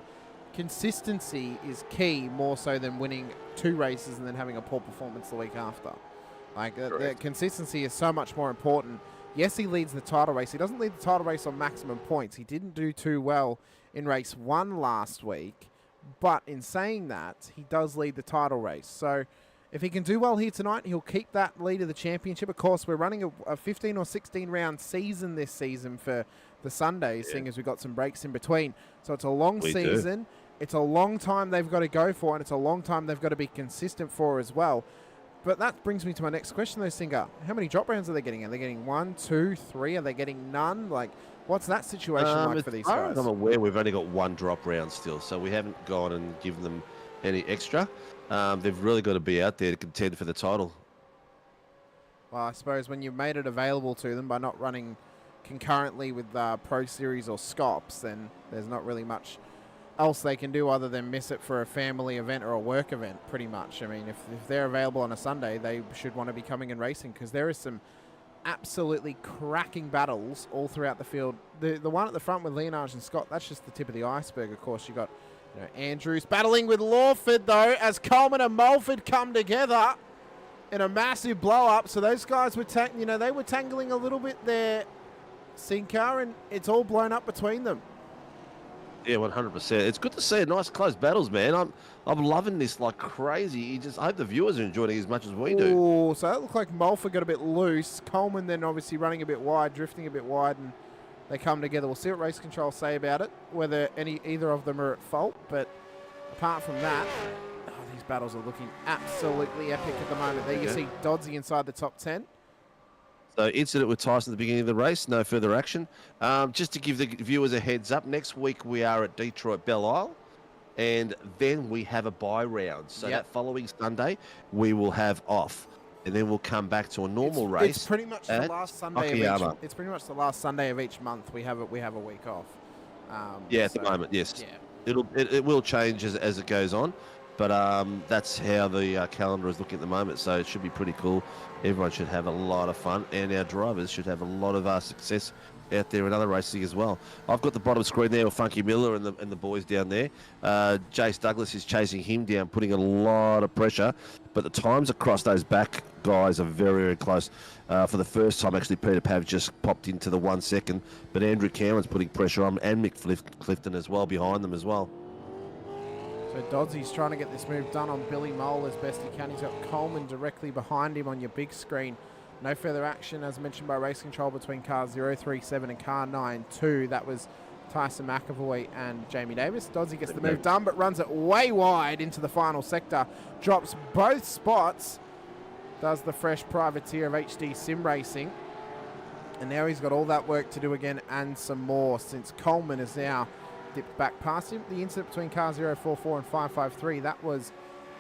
consistency is key more so than winning 2 races and then having a poor performance the week after. Like, the consistency is so much more important. Yes, he leads the title race. He doesn't lead the title race on maximum points. He didn't do too well in race 1 last week. But in saying that, he does lead the title race. So if he can do well here tonight, he'll keep that lead of the championship. Of course, we're running a 15 or 16 round season this season for the Sundays, seeing as we've got some breaks in between. So it's a long season. It's a long time they've got to go for, and it's a long time they've got to be consistent for as well. But that brings me to my next question, though, Singer. How many drop rounds are they getting? Are they getting 1, 2, 3? Are they getting none? Like, what's that situation like for these guys? As I'm aware, we've only got 1 drop round still, so we haven't gone and given them any extra. They've really got to be out there to contend for the title. Well, I suppose when you've made it available to them by not running concurrently with Pro Series or Scops, then there's not really much else they can do other than miss it for a family event or a work event, pretty much. I mean, if they're available on a Sunday, they should want to be coming and racing, because there is some absolutely cracking battles all throughout the field. The one at the front with Leonage and Scott, that's just the tip of the iceberg. Of course, you got Andrews battling with Lawford, though, as Coleman and Mulford come together in a massive blow-up. So those guys were they were tangling a little bit there, Sinker, and it's all blown up between them. Yeah, 100%. It's good to see nice close battles, man. I'm loving this like crazy. I hope the viewers are enjoying it as much as we do. Oh, so that looked like Mulford got a bit loose. Coleman then obviously running a bit wide, drifting a bit wide, and they come together. We'll see what race control say about it, whether either of them are at fault. But apart from that, these battles are looking absolutely epic at the moment. There you see Dodsey inside the top 10. So incident with Tyson at the beginning of the race, no further action. Just to give the viewers a heads up, next week we are at Detroit Belle Isle, and then we have a bye round. So that following Sunday we will have off, and then we'll come back to a normal race. It's pretty much the last Sunday of each. It's pretty much the last Sunday of each month. We have a week off. At the moment, yes. Yeah. It will change as it goes on. But that's how the calendar is looking at the moment, so it should be pretty cool. Everyone should have a lot of fun, and our drivers should have a lot of success out there in other racing as well. I've got the bottom screen there with Funky Miller and the boys down there. Jace Douglas is chasing him down, putting a lot of pressure, but the times across those back guys are very, very close. For the first time, actually, Peter Pav just popped into the 1 second, but Andrew Cameron's putting pressure on, and Mick Clifton as well behind them as well. So Dodsey's trying to get this move done on Billy Mole as best he can. He's got Coleman directly behind him on your big screen. No further action, as mentioned by race control, between car 037 and car 92. That was Tyson McAvoy and Jamie Davis. Dodsey gets the move done, but runs it way wide into the final sector. Drops both spots. Does the fresh privateer of HD Sim Racing. And now he's got all that work to do again and some more, since Coleman is now dipped back past him. The incident between car 044 and 553, that was,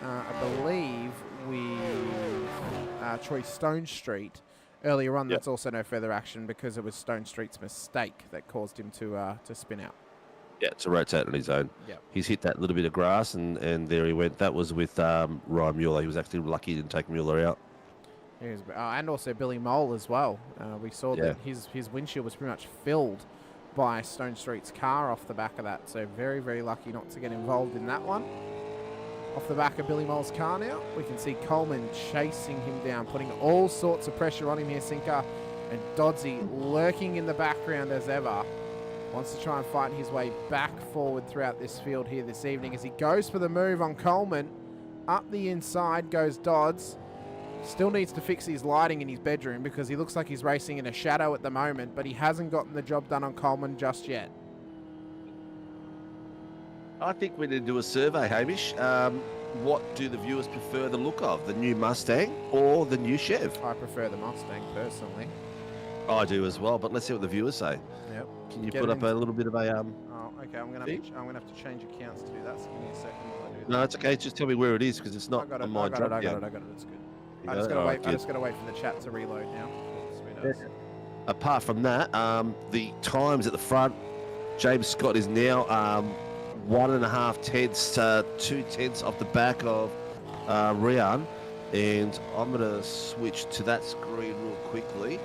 I believe, with Troy Stone Street earlier on. That's also no further action because it was Stone Street's mistake that caused him to spin out. Yeah, to rotate on his own. Yep. He's hit that little bit of grass, and there he went. That was with Ryan Mueller. He was actually lucky he didn't take Mueller out. And also Billy Mole as well. We saw that his windshield was pretty much filled by Stone Street's car off the back of that. So very, very lucky not to get involved in that one. Off the back of Billy Mole's car now, we can see Coleman chasing him down, putting all sorts of pressure on him here, Sinker. And Dodsey lurking in the background as ever. Wants to try and fight his way back forward throughout this field here this evening as he goes for the move on Coleman. Up the inside goes Dodds. Still needs to fix his lighting in his bedroom because he looks like he's racing in a shadow at the moment, but he hasn't gotten the job done on Coleman just yet. I think we need to do a survey, Hamish. What do the viewers prefer the look of, the new Mustang or the new Chev? I prefer the Mustang, personally. I do as well, but let's see what the viewers say. Yep. Can you put up a little bit of a... Oh, okay. I'm gonna have to change accounts to do that. So give me a second while I do that. No, it's okay. Just tell me where it is because it's not on my drop I got down. it. It's good. You I got just it? gotta All wait. right, I good. just gotta wait for the chat to reload now. Sweet as. Apart from that, the times at the front, James Scott is now 1.5 tenths to 2 tenths off the back of Rian. And I'm going to switch to that screen real quickly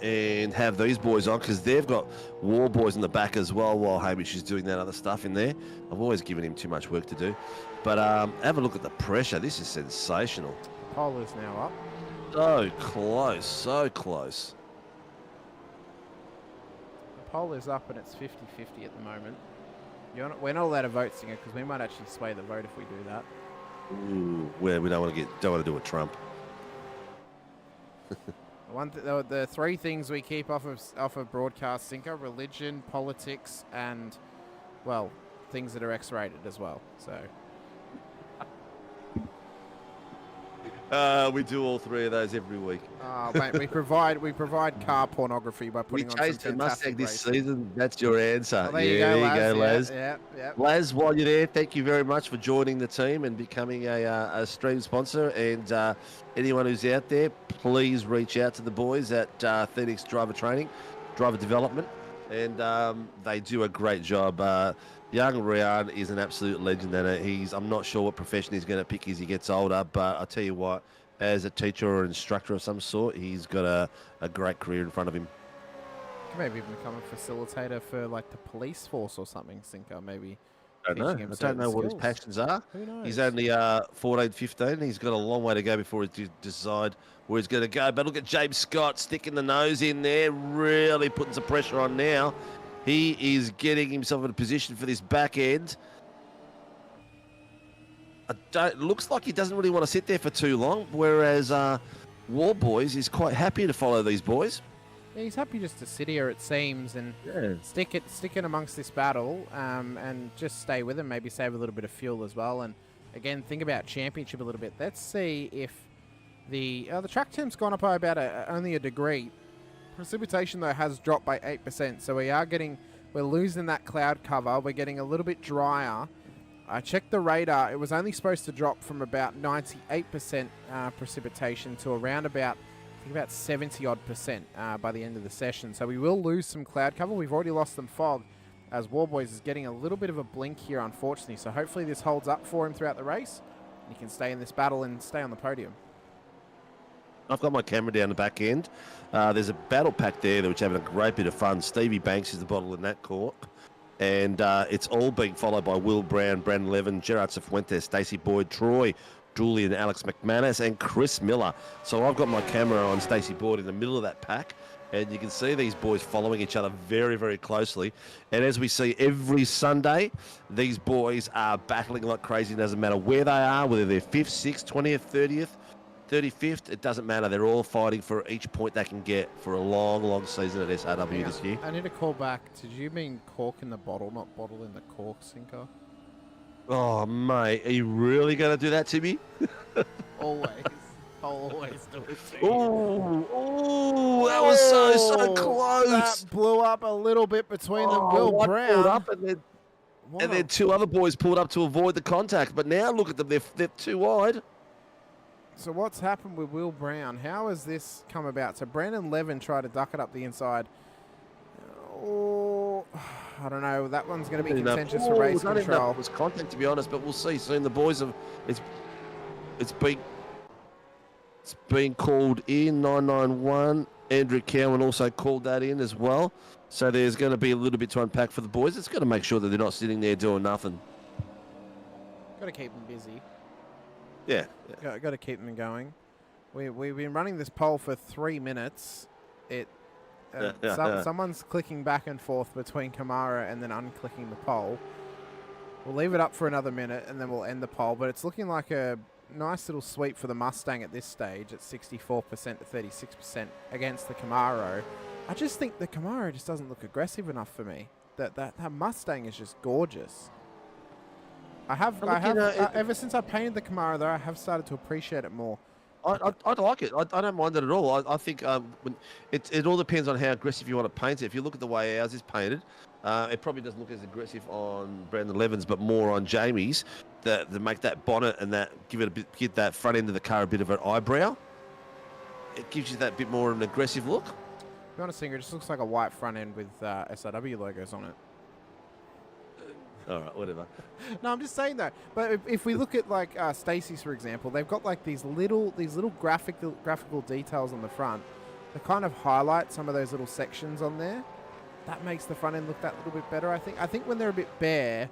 and have these boys on because they've got War Boys in the back as well while Hamish is doing that other stuff in there. I've always given him too much work to do. But have a look at the pressure. This is sensational. Pole is now up. So close, so close. The poll is up and it's 50-50 at the moment. We're not allowed to vote, Singer, because we might actually sway the vote if we do that. Ooh, where we don't want to do a Trump. The three things we keep off of broadcast, Sinker: religion, politics, and, well, things that are X-rated as well. So. We do all three of those every week. Oh, mate, we provide car pornography by putting on some changed the Mustang fantastic this racing. season. That's your answer. Well, there you go, Laz. Yeah. Laz, while you're there, thank you very much for joining the team and becoming a stream sponsor. And anyone who's out there, please reach out to the boys at Phoenix Driver Development, and they do a great job. Young Rian is an absolute legend, and I'm not sure what profession he's going to pick as he gets older, but I'll tell you what, as a teacher or instructor of some sort, he's got a great career in front of him. Maybe even become a facilitator for like the police force or something, Sinker, maybe. I don't know what his passions are. Who knows? He's only 14, 15. He's got a long way to go before he decide where he's going to go. But look at James Scott sticking the nose in there, really putting some pressure on now. He is getting himself in a position for this back end. Looks like he doesn't really want to sit there for too long, whereas War Boys is quite happy to follow these boys. Yeah, he's happy just to sit here, it seems, and stick it amongst this battle, and just stay with him. Maybe save a little bit of fuel as well. And again, think about championship a little bit. Let's see if the track temp's gone up by about only a degree. Precipitation though has dropped by 8%, so we're losing that cloud cover. We're getting a little bit drier. I checked the radar. It was only supposed to drop from about 98% precipitation to around about 70-odd% by the end of the session. So we will lose some cloud cover. We've already lost some fog, as Warboys is getting a little bit of a blink here, unfortunately. So hopefully this holds up for him throughout the race. And he can stay in this battle and stay on the podium. I've got my camera down the back end. There's a battle pack there which having a great bit of fun. Stevie Banks is the bottle in that court. And it's all being followed by Will Brown, Brandon Levin, Gerard Cifuentes, Stacey Boyd, Troy, Julian, Alex McManus, and Chris Miller. So I've got my camera on Stacey Boyd in the middle of that pack. And you can see these boys following each other very, very closely. And as we see every Sunday, these boys are battling like crazy. It doesn't matter where they are, whether they're 5th, 6th, 20th, 30th, 35th, it doesn't matter. They're all fighting for each point they can get for a long, long season at SRW this year. I need to call back. Did you mean cork in the bottle, not bottle in the cork, Sinker? Oh, mate, are you really going to do that to me? Always. I'll always do it to you. Oh, that was so close. That blew up a little bit between them. Will Brown. Pulled up and then two other boys pulled up to avoid the contact. But now look at them. They're too wide. So what's happened with Will Brown? How has this come about? So Brandon Levin tried to duck it up the inside. Oh, I don't know. That one's going to be contentious for race control. It was contact, to be honest, but we'll see soon. The boys have it's been called in 991. Andrew Cowan also called that in as well. So there's going to be a little bit to unpack for the boys. It's got to make sure that they're not sitting there doing nothing. Got to keep them busy. Yeah. Got to keep them going. We've been running this poll for 3 minutes. Someone's clicking back and forth between Kamara and then unclicking the poll. We'll leave it up for another minute and then we'll end the poll. But it's looking like a nice little sweep for the Mustang at this stage at 64% to 36% against the Camaro. I just think the Camaro just doesn't look aggressive enough for me. That Mustang is just gorgeous. Ever since I painted the Camaro, though, I have started to appreciate it more. I like it. I don't mind it at all. I think it all depends on how aggressive you want to paint it. If you look at the way ours is painted, it probably doesn't look as aggressive on Brandon Levin's, but more on Jamie's. That make that bonnet and that give that front end of the car a bit of an eyebrow. It gives you that bit more of an aggressive look. To be honest, it just looks like a white front end with SRW logos on it. All right, whatever. No, I'm just saying though. But if we look at like Stacey's, for example, they've got like these little graphical details on the front that kind of highlight some of those little sections on there. That makes the front end look that little bit better. I think when they're a bit bare,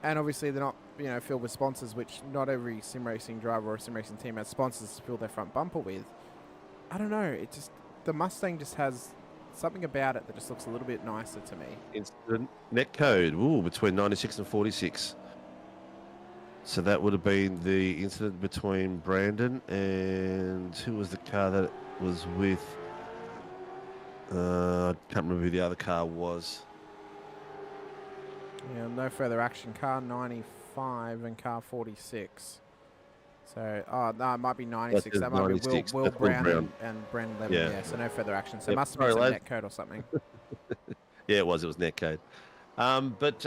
and obviously they're not filled with sponsors, which not every sim racing driver or sim racing team has sponsors to fill their front bumper with. I don't know. The Mustang just has something about it that just looks a little bit nicer to me. Incident net code, between 96 and 46. So that would have been the incident between Brandon and who was the car that it was with? I can't remember who the other car was. Yeah, no further action. Car 95 and car 46. So, no, it might be 96. That might be Will Brown and Brandon Levin. Yeah, so no further action. So it must have been some net code or something. Yeah, it was net code. But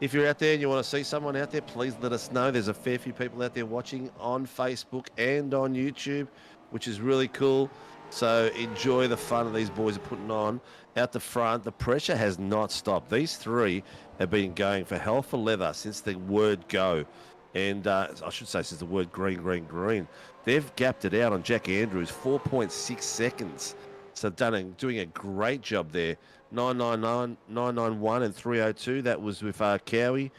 if you're out there and you want to see someone out there, please let us know. There's a fair few people out there watching on Facebook and on YouTube, which is really cool. So enjoy the fun that these boys are putting on. Out the front, the pressure has not stopped. These three have been going for hell for leather since the word go. And I should say since the word green. They've gapped it out on Jack Andrews, 4.6 seconds. So doing a great job there. 999, 991 and 302. That was with Cowie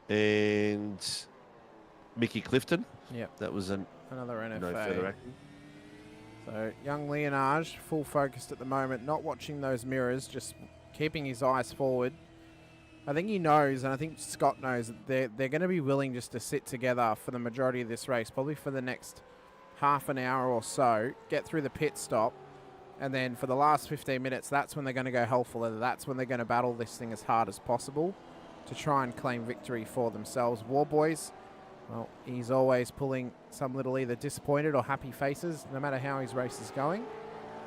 and Mickey Clifton. Yep. That was another NFA. No further action. So young Leonage, full focused at the moment, not watching those mirrors, just keeping his eyes forward. I think he knows, and I think Scott knows, that they're going to be willing just to sit together for the majority of this race, probably for the next half an hour or so, get through the pit stop, and then for the last 15 minutes, that's when they're going to go hell for leather. That's when they're going to battle this thing as hard as possible to try and claim victory for themselves. Warboys, well, he's always pulling some little either disappointed or happy faces, no matter how his race is going.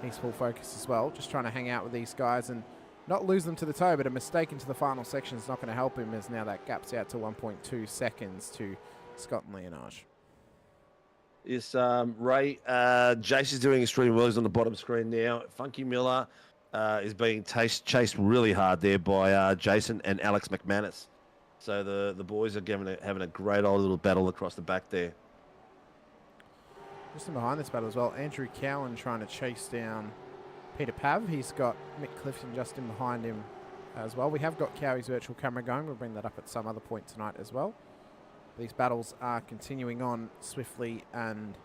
He's full focus as well, just trying to hang out with these guys and not lose them to the toe, but a mistake into the final section is not going to help him, as now that gaps out to 1.2 seconds to Scott and Leonage. Yes, Ray, Jace is doing extremely well. He's on the bottom screen now. Funky Miller is being chased really hard there by Jason and Alex McManus. So the boys are having a great old little battle across the back there. Just in behind this battle as well, Andrew Cowan trying to chase down Peter Pav. He's got Mick Clifton just in behind him as well. We have got Cowie's virtual camera going. We'll bring that up at some other point tonight as well. These battles are continuing on swiftly and,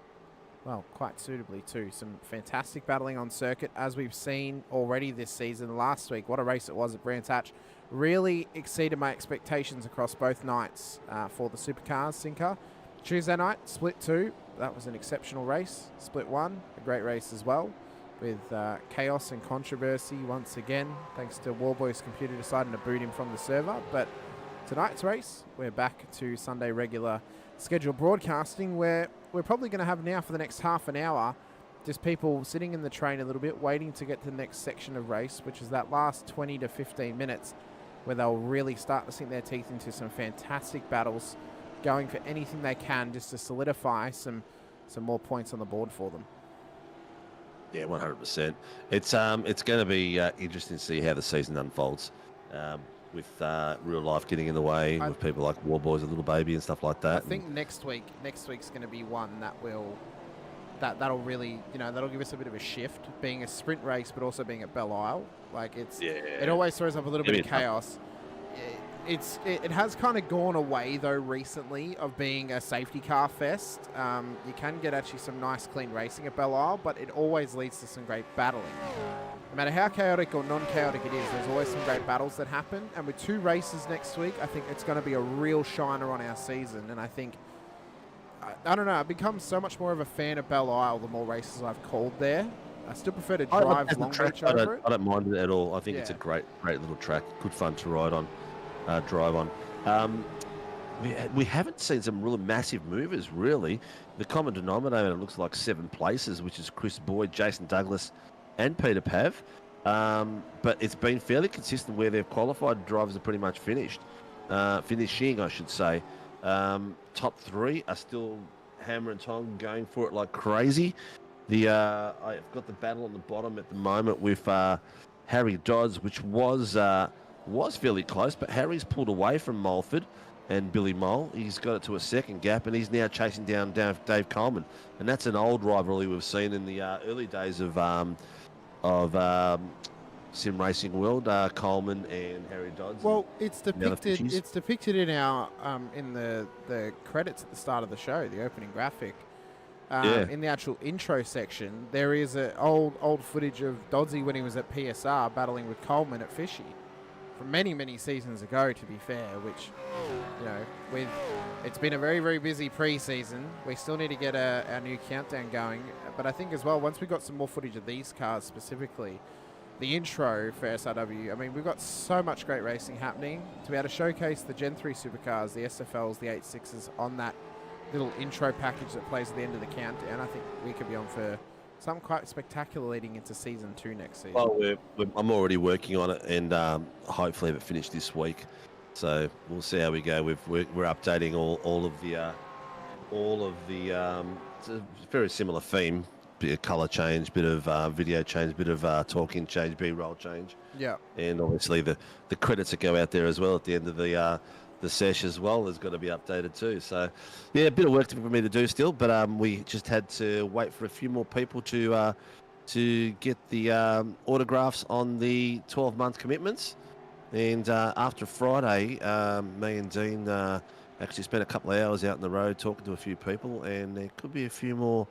well, quite suitably too. Some fantastic battling on circuit, as we've seen already this season. Last week, what a race it was at Brands Hatch. Really exceeded my expectations across both nights for the Supercars Sinker. Tuesday night, Split 2. That was an exceptional race. Split 1, a great race as well, with chaos and controversy once again, thanks to Warboy's computer deciding to boot him from the server. But tonight's race, we're back to Sunday regular scheduled broadcasting, where we're probably going to have now for the next half an hour just people sitting in the train a little bit, waiting to get to the next section of race, which is that last 20 to 15 minutes, where they'll really start to sink their teeth into some fantastic battles, going for anything they can just to solidify some more points on the board for them. Yeah, 100%. It's going to be interesting to see how the season unfolds, with real life getting in the way, with people like Warboys, a little baby and stuff like that. I think next week's going to be one that'll really, that'll give us a bit of a shift, being a sprint race, but also being at Belle Isle. It always throws up a little bit of chaos. It has kind of gone away though recently of being a safety car fest. You can get actually some nice clean racing at Belle Isle, but it always leads to some great battling. No matter how chaotic or non-chaotic it is, there's always some great battles that happen. And with 2 races next week, I think it's going to be a real shiner on our season. And I think, I don't know, I've become so much more of a fan of Belle Isle the more races I've called there. I still prefer to drive Long Beach over it. I don't mind it at all. I think it's a great little track. Good fun to ride on. Drive on. we haven't seen some real massive movers, really. The common denominator looks like 7 places, which is Chris Boyd, Jason Douglas, and Peter Pav. But it's been fairly consistent where they've qualified. Drivers are pretty much finishing, I should say. Top 3 are still hammer and tong, going for it like crazy. I've got the battle on the bottom at the moment with Harry Dodds, which was fairly close, but Harry's pulled away from Mulford and Billy Mole. He's got it to a second gap, and he's now chasing down Dave Coleman, and that's an old rivalry we've seen in the early days of sim racing world. Coleman and Harry Dodds. Well, it's depicted. It's depicted in our in the credits at the start of the show, the opening graphic. In the actual intro section, there is an old footage of Doddsy when he was at PSR battling with Coleman at Fishy from many seasons ago, to be fair, which, it's been a very busy pre-season. We still need to get our new countdown going, but I think as well, once we've got some more footage of these cars specifically, the intro for SRW, I mean, we've got so much great racing happening. To be able to showcase the Gen 3 supercars, the SFLs, the 86s on that little intro package that plays at the end of the countdown, I think we could be on for something quite spectacular leading into Season 2 next season. Well, I'm already working on it, and hopefully have it finished this week. So we'll see how we go. We're updating all of the it's a very similar theme. Bit of colour change, bit of video change, bit of talking change, B-roll change. Yeah. And obviously the credits that go out there as well at the end of the sesh as well has got to be updated too. So yeah, a bit of work for me to do still, but we just had to wait for a few more people to get the autographs on the 12-month commitments. And after Friday, me and Dean actually spent a couple of hours out on the road talking to a few people, and there could be a few more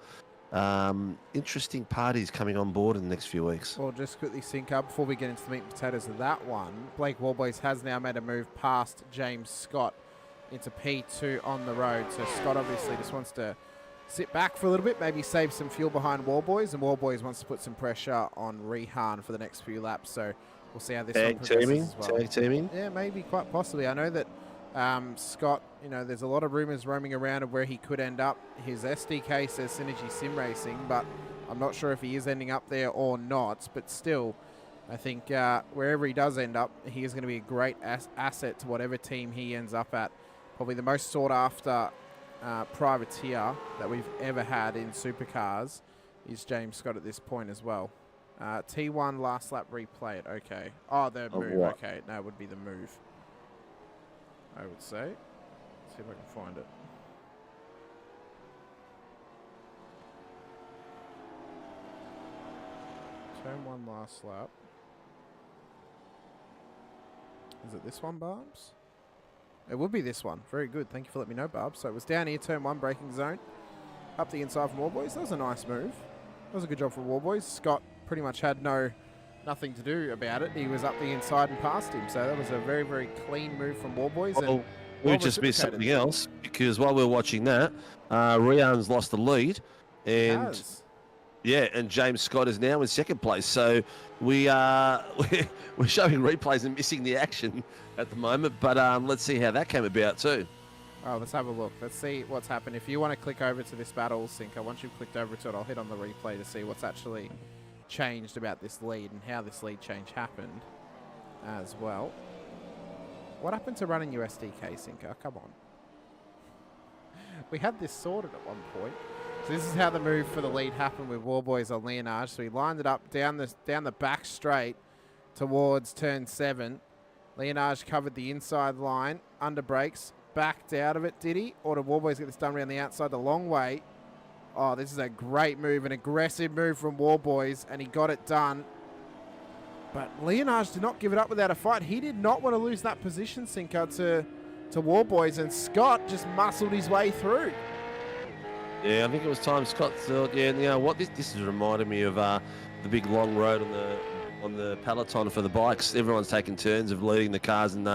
interesting parties coming on board in the next few weeks. Well, just quickly sync up before we get into the meat and potatoes of that one. Blake Warboys has now made a move past James Scott into P2 on the road. So Scott obviously just wants to sit back for a little bit, maybe save some fuel behind Warboys, and Warboys wants to put some pressure on Rehan for the next few laps. So we'll see how this one progresses as well. Tag teaming? Yeah, maybe, quite possibly. I know that Scott, there's a lot of rumours roaming around of where he could end up. His SDK says Synergy Sim Racing, but I'm not sure if he is ending up there or not. But still, I think wherever he does end up, he is going to be a great asset to whatever team he ends up at. Probably the most sought after privateer that we've ever had in supercars is James Scott at this point as well. T1 last lap replay it. Okay. Oh, the move. What? Okay, no, it would be the move, I would say. Let's see if I can find it. Turn 1 last lap. Is it this one, Barbs? It would be this one. Very good. Thank you for letting me know, Barbs. So it was down here, turn 1, braking zone. Up the inside from Warboys. That was a nice move. That was a good job for Warboys. Scott pretty much had nothing to do about it. He was up the inside and past him. So that was a very clean move from Warboys. Well, we just missed something else, because while we're watching that, Rian's lost the lead, and and James Scott is now in second place. So we're showing replays and missing the action at the moment. But let's see how that came about too. Oh, let's have a look. Let's see what's happened. If you want to click over to this battle sync, once you've clicked over to it, I'll hit on the replay to see what's actually changed about this lead and how this lead change happened as well. What happened to running your SDK syncer? Come on. We had this sorted at one point. So this is how the move for the lead happened with Warboys on Leonage. So he lined it up down the back straight towards turn 7. Leonage covered the inside line, under brakes, backed out of it, did he? Or did Warboys get this done around the outside the long way? Oh, this is a great move, an aggressive move from Warboys, and he got it done. But Leonage did not give it up without a fight. He did not want to lose that position syncer to Warboys, and Scott just muscled his way through. Yeah, I think it was time Scott thought, yeah, you know what, this is reminding me of the big long road on the peloton for the bikes. Everyone's taking turns of leading the cars and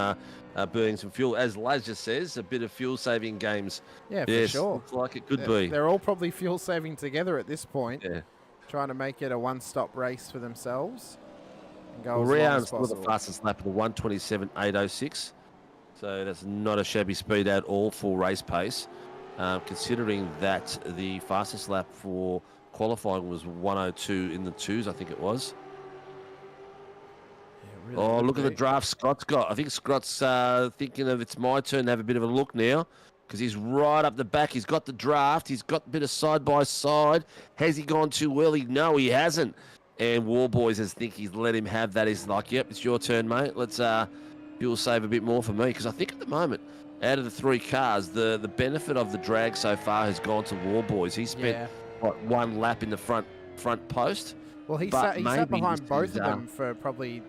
burning some fuel. As Laz just says, a bit of fuel-saving games. Yeah, for sure. Looks like it could be. They're all probably fuel-saving together at this point. Yeah. Trying to make it a one-stop race for themselves. And go Rian's still the fastest lap of the 1:27.806. So that's not a shabby speed at all for race pace, considering that the fastest lap for qualifying was 1:02 in the twos, I think it was. Yeah, really Look at the draft Scott's got. I think Scott's thinking of it's my turn to have a bit of a look now, because he's right up the back. He's got the draft. He's got a bit of side-by-side. Has he gone too early? No, he hasn't. And Warboys has think he's let him have that. He's like, yep, it's your turn, mate. Let's fuel save a bit more for me, because I think at the moment, out of the 3 cars, the benefit of the drag so far has gone to Warboys. He spent what, 1 lap in the front post. Well, he sat behind both of them for probably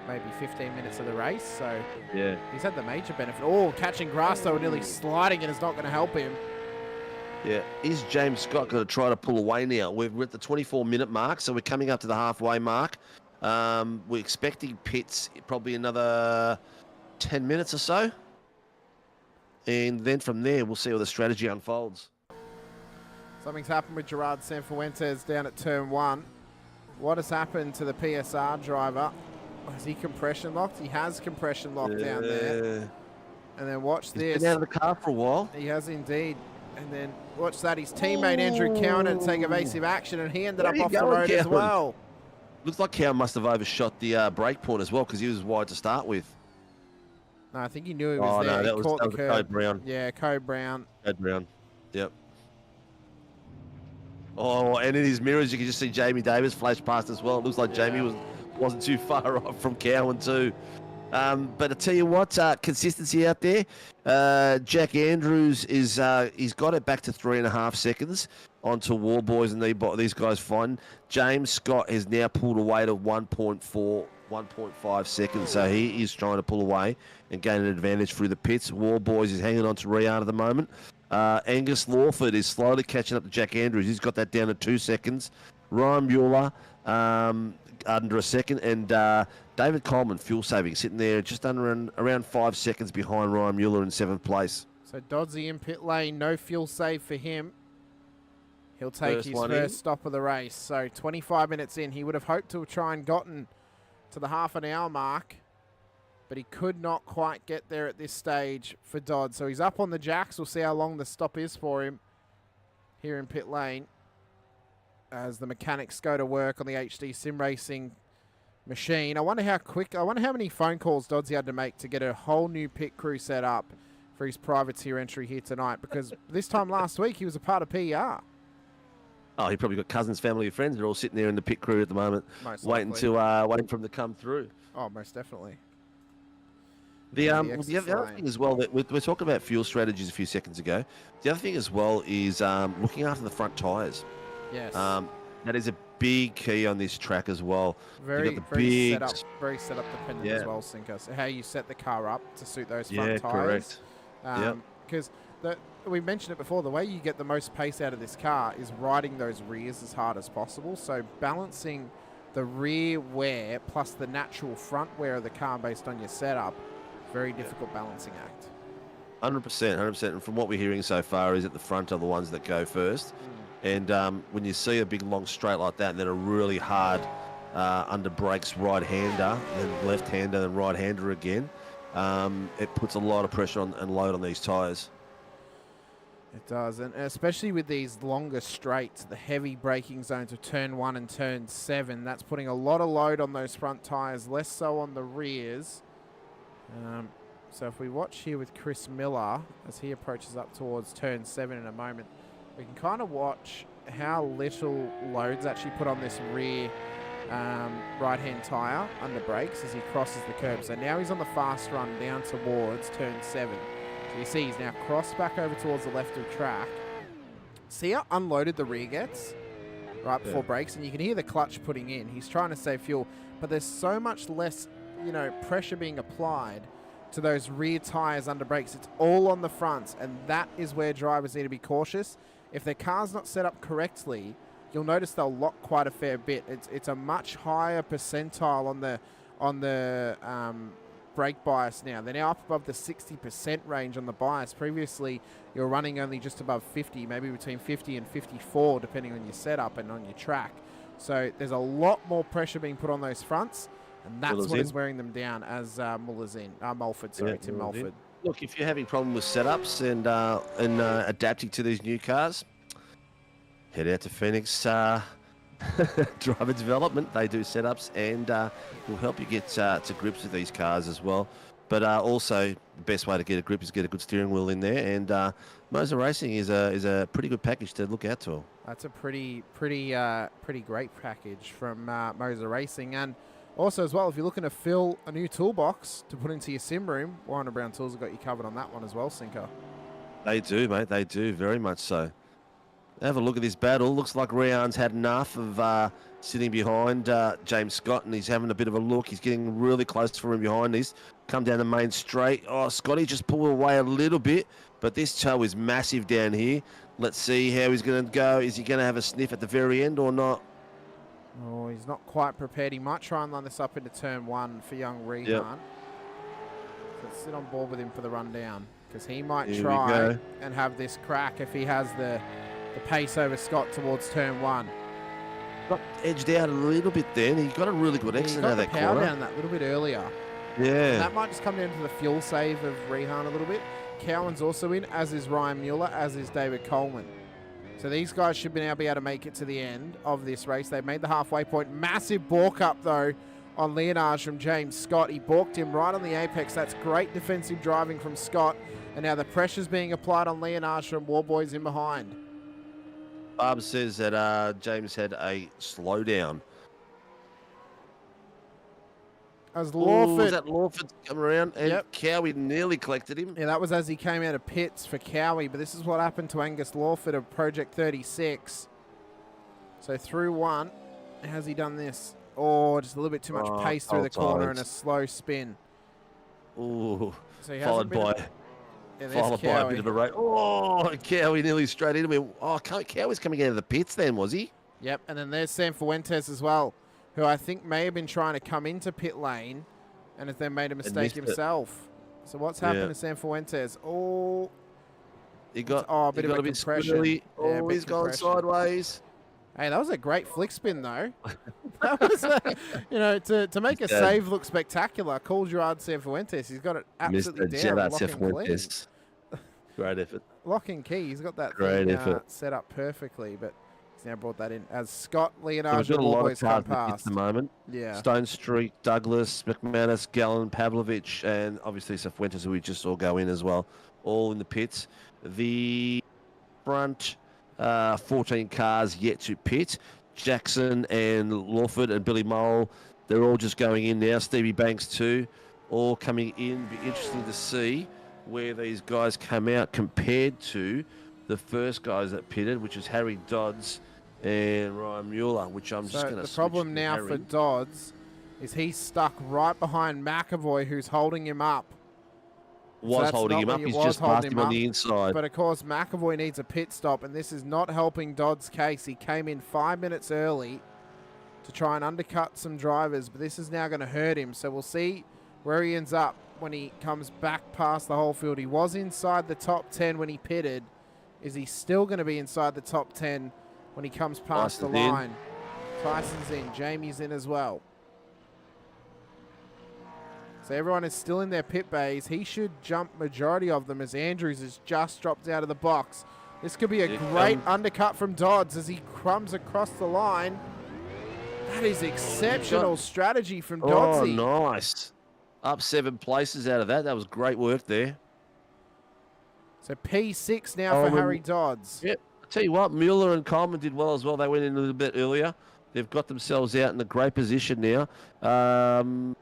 maybe 15 minutes of the race, so yeah, he's had the major benefit. Oh, catching grass though, nearly sliding, and it's not going to help him. Yeah, is James Scott going to try to pull away now? We're at the 24-minute mark, so we're coming up to the halfway mark. We're expecting pits probably another 10 minutes or so. And then from there, we'll see how the strategy unfolds. Something's happened with Gerard Sanfuentes down at turn 1. What has happened to the PSR driver? Has he compression locked? He has compression locked down there. And then watch this. He's been out of the car for a while. He has indeed. And then watch that. His teammate Andrew Cowan had to take evasive action, and he ended up off the road as well. Looks like Cowan must have overshot the break point as well, because he was wide to start with. No, I think he knew he was there. No, that he was caught the curb. Code Brown. Yeah, Code Brown. Code Brown. Yep. Oh, and in his mirrors, you can just see Jamie Davis flash past as well. It looks like Jamie wasn't too far off from Cowan too. But I tell you what, consistency out there. Jack Andrews is he's got it back to 3.5 seconds onto Warboys, and these guys fine. James Scott has now pulled away to 1.5 seconds, so he is trying to pull away and gain an advantage through the pits. Warboys is hanging on to Riyadh at the moment. Angus Lawford is slowly catching up to Jack Andrews. He's got that down to 2 seconds. Ryan Mueller under a second, and David Coleman, fuel saving, sitting there just around 5 seconds behind Ryan Mueller in 7th place. So Dodsey in pit lane, no fuel save for him. He'll take his first stop of the race. So 25 minutes in, he would have hoped to have tried and gotten to the half-an-hour mark, but he could not quite get there at this stage for Dodd. So he's up on the jacks. We'll see how long the stop is for him here in pit lane as the mechanics go to work on the HD Sim Racing machine. I wonder how many phone calls Dodsey had to make to get a whole new pit crew set up for his privateer entry here tonight, because this time last week he was a part of PR. Oh, he probably got cousins, family, and friends. They're all sitting there in the pit crew at the moment, waiting for them to come through. Oh, most definitely. The other thing as well, that we're talking about fuel strategies a few seconds ago. The other thing as well is looking after the front tyres. Yes. That is a big key on this track as well. Very setup dependent as well, Sinker. So how you set the car up to suit those front tyres. Correct. Because we mentioned it before, the way you get the most pace out of this car is riding those rears as hard as possible. So balancing the rear wear plus the natural front wear of the car based on your setup, very difficult balancing act. 100%. And from what we're hearing so far is that the front are the ones that go first. And when you see a big long straight like that, and then a really hard under brakes right-hander, then left-hander, then right-hander again, it puts a lot of pressure and load on these tyres. It does, and especially with these longer straights, the heavy braking zones of turn 1 and turn 7, that's putting a lot of load on those front tyres, less so on the rears. So if we watch here with Chris Miller as he approaches up towards turn 7 in a moment, we can kind of watch how little load's actually put on this rear right-hand tyre under brakes as he crosses the curb. So now he's on the fast run down towards turn 7. So you see he's now crossed back over towards the left of track. See how unloaded the rear gets right before brakes, and you can hear the clutch putting in. He's trying to save fuel, but there's so much less, pressure being applied to those rear tyres under brakes. It's all on the fronts, and that is where drivers need to be cautious. If their car's not set up correctly, you'll notice they'll lock quite a fair bit. It's a much higher percentile on the brake bias now. They're now up above the 60% range on the bias. Previously, you're running only just above 50, maybe between 50 and 54, depending on your setup and on your track. So there's a lot more pressure being put on those fronts. And that's Muller's what in. is wearing them down as Muller's in. Mulford, sorry, Yeah, Tim Muller's in. Mulford. Look, if you're having problems with setups and adapting to these new cars, head out to Phoenix Driver Development. They do setups and will help you get to grips with these cars as well. But also, the best way to get a grip is get a good steering wheel in there. And Moser Racing is a pretty good package to look out to. That's a pretty great package from Moser Racing. And also as well, if you're looking to fill a new toolbox to put into your sim room, Warren & Brown Tools have got you covered on that one as well, Sinko. They do, mate. They do, very much so. Have a look at this battle. Looks like Rian's had enough of sitting behind James Scott, and he's having a bit of a look. He's getting really close for him behind. He's come down the main straight. Oh, Scotty just pulled away a little bit, but this toe is massive down here. Let's see how he's going to go. Is he going to have a sniff at the very end or not? Oh, he's not quite prepared. He might try and line this up into turn 1 for young Rehan. Yep. So let's sit on board with him for the rundown, because he might Here we try go. and have this crack if he has the pace over Scott towards turn 1. Got edged out a little bit then. He got a really good He's exit got out of the that power corner. down that little bit earlier. Yeah. And that might just come down to the fuel save of Rehan a little bit. Cowan's also in, as is Ryan Mueller, as is David Coleman. So these guys should now be able to make it to the end of this race. They've made the halfway point. Massive balk up, though, on Leonage from James Scott. He balked him right on the apex. That's great defensive driving from Scott. And now the pressure's being applied on Leonage from Warboys in behind. Barb says that James had a slowdown. As Ooh, Lawford... that Lawford come around and Yep. Cowie nearly collected him. Yeah, that was as he came out of pits for Cowie, but this is what happened to Angus Lawford of Project 36. So through 1, has he done this? Oh, just a little bit too much pace through the corner and a slow spin. Ooh, So he followed by a bit of a race. Oh, Cowie nearly straight into him. Oh, Cowie's coming out of the pits then, was he? Yep, and then there's Sam Fuentes as well, who I think may have been trying to come into pit lane and has then made a mistake himself. So what's happened to Sam Fuentes? Oh, he got a bit of a compression. Squirrely. Oh, he's gone sideways. Hey, that was a great flick spin, though. That was, to make a save look spectacular. Call Gerard Sam Fuentes. He's got it absolutely Mr. down. Gerard Lock and Cifuentes. clean. Great effort. Lock and key. He's got that Great thing effort. set up perfectly, but he's now brought that in as Scott, Leonage, We've got and a lot Warboys of come cars in the pits past. at the moment. Yeah. Stone Street, Douglas, McManus, Gallen, Pavlovich, and obviously Cifuentes, who we just saw go in as well, all in the pits. The front 14 cars yet to pit. Jackson and Lawford and Billy Morrill, they're all just going in now. Stevie Banks too, all coming in. Be interesting to see where these guys come out compared to the first guys that pitted, which is Harry Dodds and Ryan Mueller, which I'm just going to the problem now for Dodds is he's stuck right behind McAvoy, who's holding him up. Was holding him up. He's just passed him on the inside. But of course, McAvoy needs a pit stop, and this is not helping Dodd's case. He came in 5 minutes early to try and undercut some drivers, but this is now going to hurt him. So we'll see where he ends up when he comes back past the whole field. He was inside the top 10 when he pitted. Is he still going to be inside the top 10 when he comes past the line? Tyson's in. Jamie's in as well. So everyone is still in their pit bays. He should jump majority of them as Andrews has just dropped out of the box. This could be a great undercut from Dodds as he crumbs across the line. That is exceptional strategy from Doddsy. Oh, nice. Up 7 places out of that. That was great work there. So P6 now for Harry Dodds. Yep. I tell you what, Mueller and Coleman did well as well. They went in a little bit earlier. They've got themselves out in a great position now.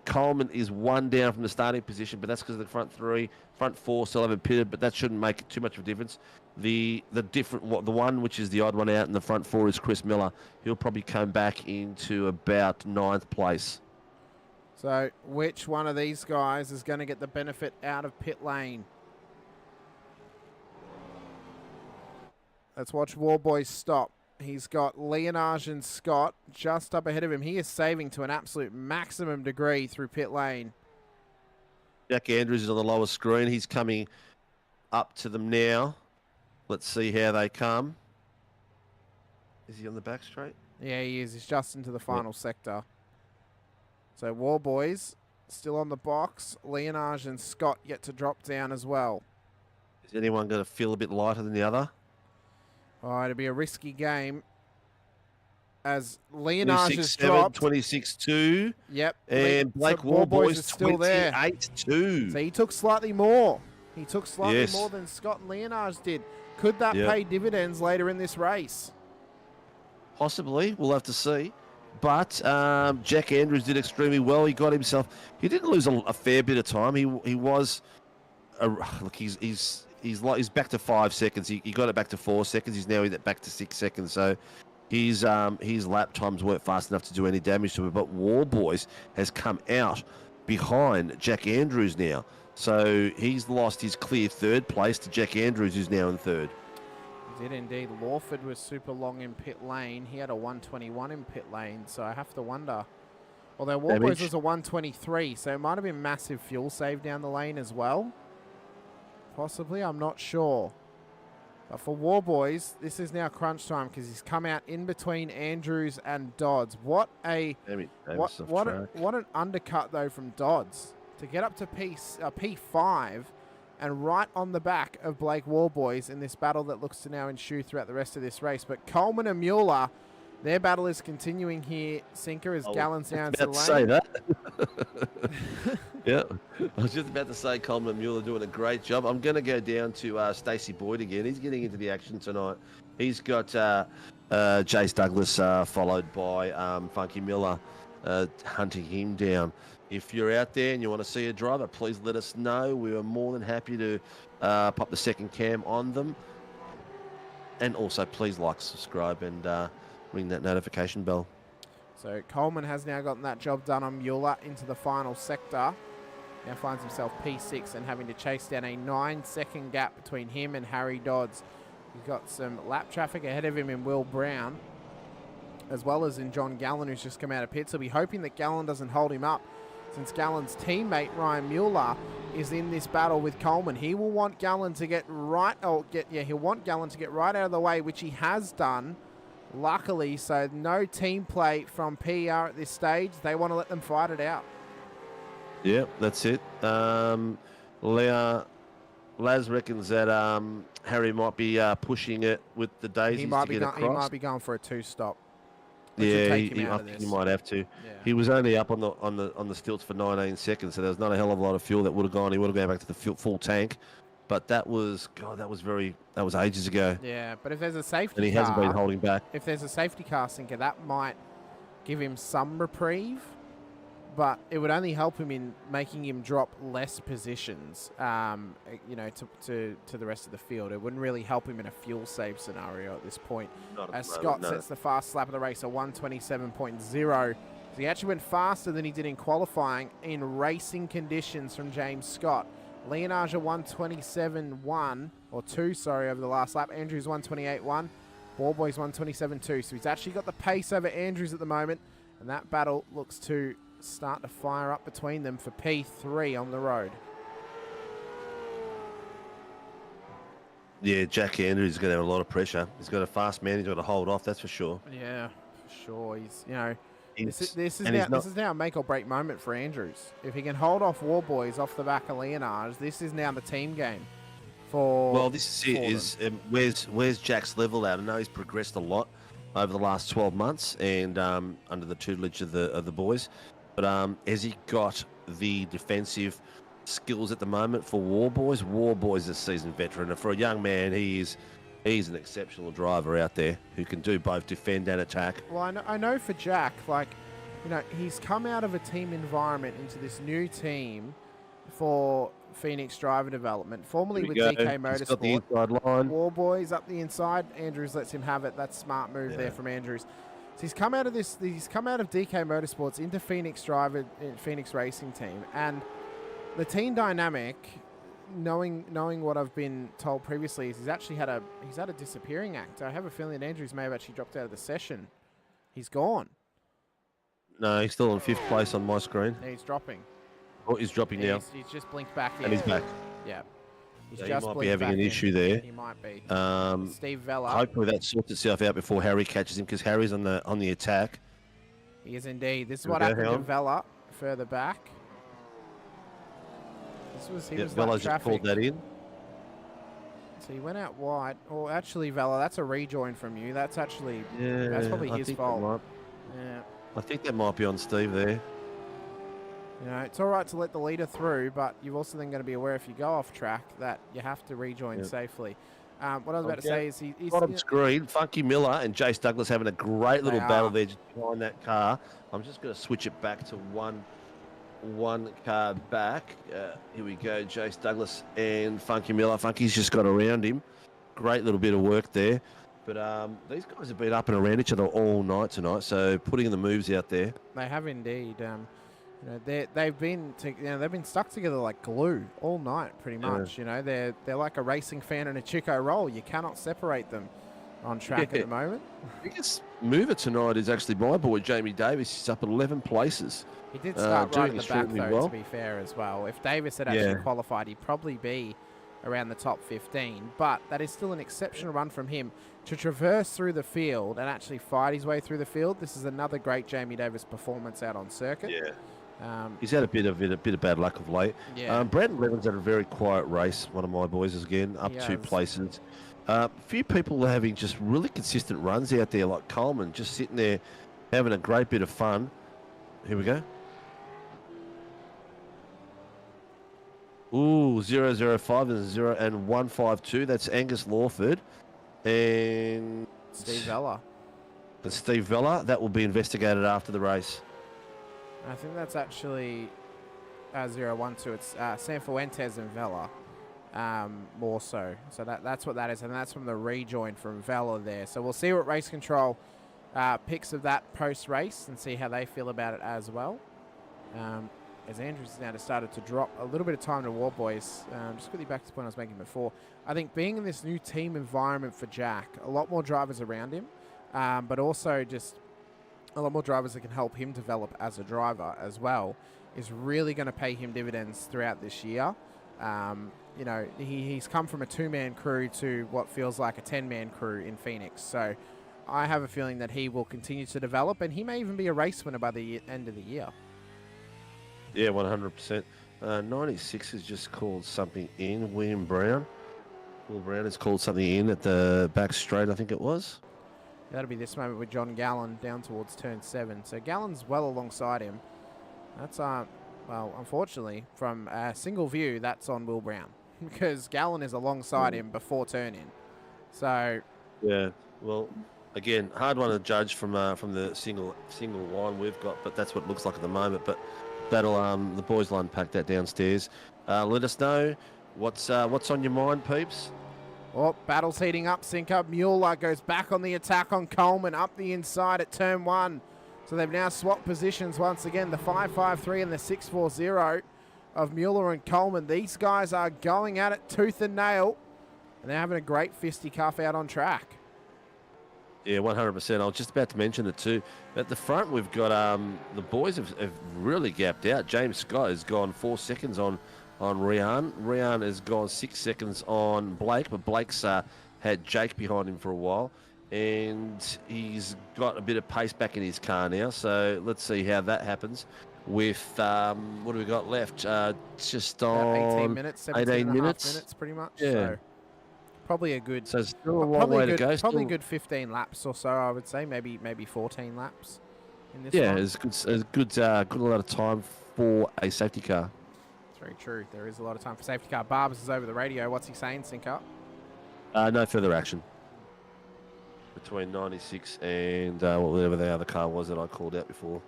Coleman is 1 down from the starting position, but that's because of the front 4 still haven't pitted, but that shouldn't make too much of a difference. The one which is the odd one out in the front 4 is Chris Miller. He'll probably come back into about 9th place. So which one of these guys is going to get the benefit out of pit lane? Let's watch Warboys stop. He's got Leonage and Scott just up ahead of him. He is saving to an absolute maximum degree through pit lane. Jack Andrews is on the lower screen. He's coming up to them now. Let's see how they come. Is he on the back straight? Yeah, he is. He's just into the final sector. So War Boys still on the box. Leonage and Scott yet to drop down as well. Is anyone going to feel a bit lighter than the other? Oh, it'll be a risky game. As Leonage has 26-7, dropped. 26-2. Yep. And Blake so War Boys is still there. 28-2. So he took slightly more. He took slightly more than Scott and Leonage did. Could that pay dividends later in this race? Possibly. We'll have to see. But Jack Andrews did extremely well. He got himself. He didn't lose a fair bit of time. He was. Look, he's back to 5 seconds. He got it back to 4 seconds. He's now back to 6 seconds. So his lap times weren't fast enough to do any damage to him. But War Boys has come out behind Jack Andrews now. So he's lost his clear third place to Jack Andrews, who's now in third. He did indeed. Lawford was super long in pit lane. He had a 121 in pit lane, so I have to wonder. Although War Boys was a 123, so it might have been massive fuel save down the lane as well. Possibly, I'm not sure. But for War Boys, this is now crunch time because he's come out in between Andrews and Dodds. What an undercut though from Dodds to get up to P5 and right on the back of Blake War Boys in this battle that looks to now ensue throughout the rest of this race. But Coleman and Mueller, their battle is continuing here. Sinker as Gallon's down to the lane. Say that. Yeah, I was just about to say Coleman and Mueller doing a great job. I'm going to go down to Stacey Boyd again. He's getting into the action tonight. He's got Jace Douglas followed by Funky Miller hunting him down. If you're out there and you want to see a driver, please let us know. We are more than happy to pop the second cam on them. And also, please like, subscribe, and ring that notification bell. So Coleman has now gotten that job done on Mueller into the final sector. Now finds himself P6 and having to chase down a 9-second gap between him and Harry Dodds. He's got some lap traffic ahead of him in Will Brown, as well as in John Gallen, who's just come out of pits. He'll be hoping that Gallen doesn't hold him up, since Gallen's teammate Ryan Mueller is in this battle with Coleman. He will want Gallen to get right, he'll want Gallen to get right out of the way, which he has done, luckily. So no team play from PER at this stage. They want to let them fight it out. Yeah, that's it. Laz reckons that Harry might be pushing it with the daisies to get across. He might be going for a 2-stop. Yeah, I think he might have to. Yeah. He was only up on the stilts for 19 seconds, so there was not a hell of a lot of fuel that would have gone. He would have gone back to the full tank, but that was ages ago. Yeah, but if there's a safety car, and he hasn't been holding back. If there's a safety car sinker, that might give him some reprieve, but it would only help him in making him drop less positions, to the rest of the field. It wouldn't really help him in a fuel save scenario at this point. As Scott sets the fast lap of the race, a 127.0. So he actually went faster than he did in qualifying in racing conditions from James Scott. Leonage a 127.1 or 2, over the last lap. Andrews 128.1. War Boys 127.2. So he's actually got the pace over Andrews at the moment, and that battle looks to start to fire up between them for P3 on the road. Yeah, Jack Andrews is going to have a lot of pressure. He's got a fast man. He's got to hold off. That's for sure. Yeah, for sure. This is now a make or break moment for Andrews. If he can hold off War Boys off the back of Leonage, this is now the team game. This is it. Where's Jack's level at? I know he's progressed a lot over the last 12 months and under the tutelage of the boys. But has he got the defensive skills at the moment for War Boys? War Boys is a seasoned veteran, and for a young man, he's an exceptional driver out there who can do both defend and attack. Well, I know for Jack, he's come out of a team environment into this new team for Phoenix Driver Development, formerly with DK Motorsport. He's got the inside line. War Boys up the inside. Andrews lets him have it. That's a smart move there from Andrews. So he's come out of DK Motorsports into Phoenix Racing Team, and the team dynamic, knowing what I've been told previously, is he's had a disappearing act. I have a feeling that Andrews may have actually dropped out of the session. He's gone. No, he's still in 5th place on my screen. Yeah, he's dropping. Oh, he's dropping now. He's just blinked back. And he's back. Yeah. He might be having an issue there. He might be. Steve Vella. Hopefully that sorts itself out before Harry catches him, because Harry's on the attack. He is indeed. This is what happened to Vella further back. He was Velo like just pulled that in. So he went out wide. Or actually, Velo, that's a rejoin from you. That's actually that's probably his fault. Yeah. I think that might be on Steve there. You know, it's all right to let the leader through, but you've also then got to be aware if you go off track that you have to rejoin safely. What I was about to say is he's bottom screen. Funky Miller and Jace Douglas having a great little battle there just behind that car. I'm just going to switch it back to one car back. Here we go, Jace Douglas and Funky Miller. Funky's just got around him. Great little bit of work there. But these guys have been up and around each other all night tonight, so putting the moves out there. They have indeed. You know, they've been stuck together like glue all night, pretty much. You know, they're like a racing fan and a Chico roll. You cannot separate them on track at the moment. The biggest mover tonight is actually my boy Jamie Davis. He's up at 11 places. He did start right at the back, though, well. to be fair as well. If Davis had actually qualified, he'd probably be around the top 15. But that is still an exceptional run from him to traverse through the field and actually fight his way through the field. This is another great Jamie Davis performance out on circuit. Yeah. He's had a bit of bad luck of late. Yeah. Brandon Levin's had a very quiet race. One of my boys is again up 2 places. A few people are having just really consistent runs out there, like Coleman, just sitting there having a great bit of fun. Here we go. Ooh, 005 and 152. That's Angus Lawford and Steve Vella. And Steve Vella. That will be investigated after the race. I think that's actually 012. It's Sanfuentes and Vella, more so. So that's what that is, and that's from the rejoin from Vella there. So we'll see what race control picks of that post-race and see how they feel about it as well. As Andrews now just started to drop a little bit of time to war, boys. Just quickly back to the point I was making before. I think being in this new team environment for Jack, a lot more drivers around him, but also just a lot more drivers that can help him develop as a driver as well, is really going to pay him dividends throughout this year. You know, he's come from a 2-man crew to what feels like a 10-man crew in Phoenix. So I have a feeling that he will continue to develop, and he may even be a race winner by the end of the year. Yeah, 100%. 96 has just called something in. Will Brown has called something in at the back straight, I think it was. That'll be this moment with John Gallen down towards turn 7. So Gallen's well alongside him. That's, well, unfortunately, from a single view, that's on Will Brown. Because Gallen is alongside him before turn-in. So... Yeah, well, again, hard one to judge from the single line we've got, but that's what it looks like at the moment. But that'll the boys will unpack that downstairs. Let us know what's on your mind, peeps. Oh, battle's heating up, Sinker. Mueller goes back on the attack on Coleman, up the inside at turn 1. So they've now swapped positions once again. The 553 and the 640 of Mueller and Coleman. These guys are going at it tooth and nail. And they're having a great fisticuff out on track. Yeah, 100%. I was just about to mention it too. At the front, we've got the boys have really gapped out. James Scott has gone 4 seconds on Rian. Rian has gone 6 seconds on Blake, but Blake's had Jake behind him for a while. And he's got a bit of pace back in his car now. So let's see how that happens with, what do we got left? Just on 18 minutes, 17 and a half minutes pretty much. Yeah. So probably a good... So still a long way to go. Probably a good 15 laps or so, I would say. Maybe 14 laps in this Yeah, one. it's good a lot of time for a safety car. It's very true. There is a lot of time for safety car. Barbers is over the radio. What's he saying, Sinker? No further action between 96 and whatever the other car was that I called out before.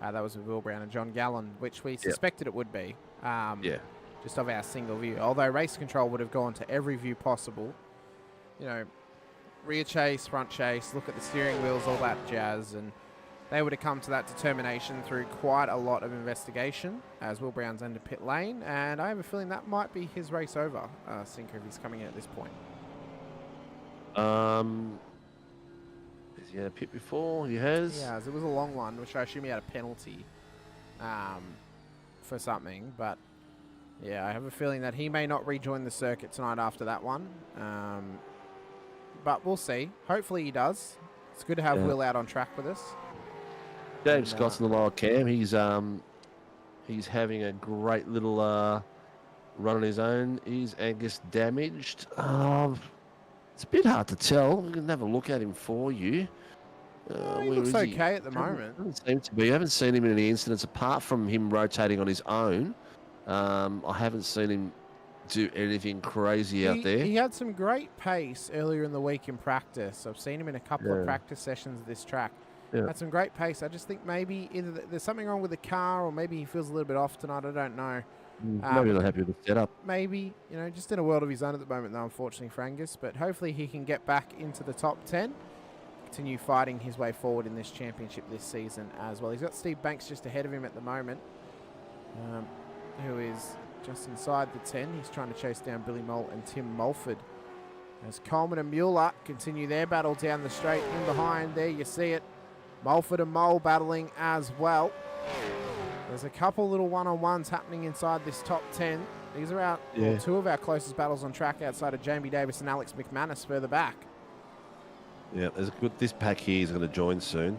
That was with Will Brown and John Gallen, which we suspected it would be. Yeah. Just of our single view. Although race control would have gone to every view possible. You know, rear chase, front chase, look at the steering wheels, all that jazz. And they would have come to that determination through quite a lot of investigation as Will Brown's under pit lane. And I have a feeling that might be his race over, Sinker, if he's coming in at this point. Has he had a pit before? He has? Yeah, it was a long one, which I assume he had a penalty for something. But yeah, I have a feeling that he may not rejoin the circuit tonight after that one. But we'll see. Hopefully he does. It's good to have Will out on track with us. James Scott's in the lower cam. He's He's having a great little run on his own. Is Angus damaged? It's a bit hard to tell. We can have a look at him for you. He looks okay at the moment. Doesn't seem to be. I haven't seen him in any incidents apart from him rotating on his own. I haven't seen him do anything crazy out there. He had some great pace earlier in the week in practice. I've seen him in a couple of practice sessions of this track. Yeah. Had some great pace. I just think maybe either there's something wrong with the car or maybe he feels a little bit off tonight. I don't know. Maybe not happy with the setup. Maybe, just in a world of his own at the moment, though, unfortunately for Angus. But hopefully he can get back into the top 10, continue fighting his way forward in this championship this season as well. He's got Steve Banks just ahead of him at the moment, who is just inside the 10. He's trying to chase down Billy Mole and Tim Mulford. As Coleman and Mueller continue their battle down the straight in behind, there you see it. Mulford and Mole battling as well. There's a couple little one-on-ones happening inside this top 10. These are two of our closest battles on track outside of Jamie Davis and Alex McManus further back. Yeah, there's a good. This pack here is going to join soon.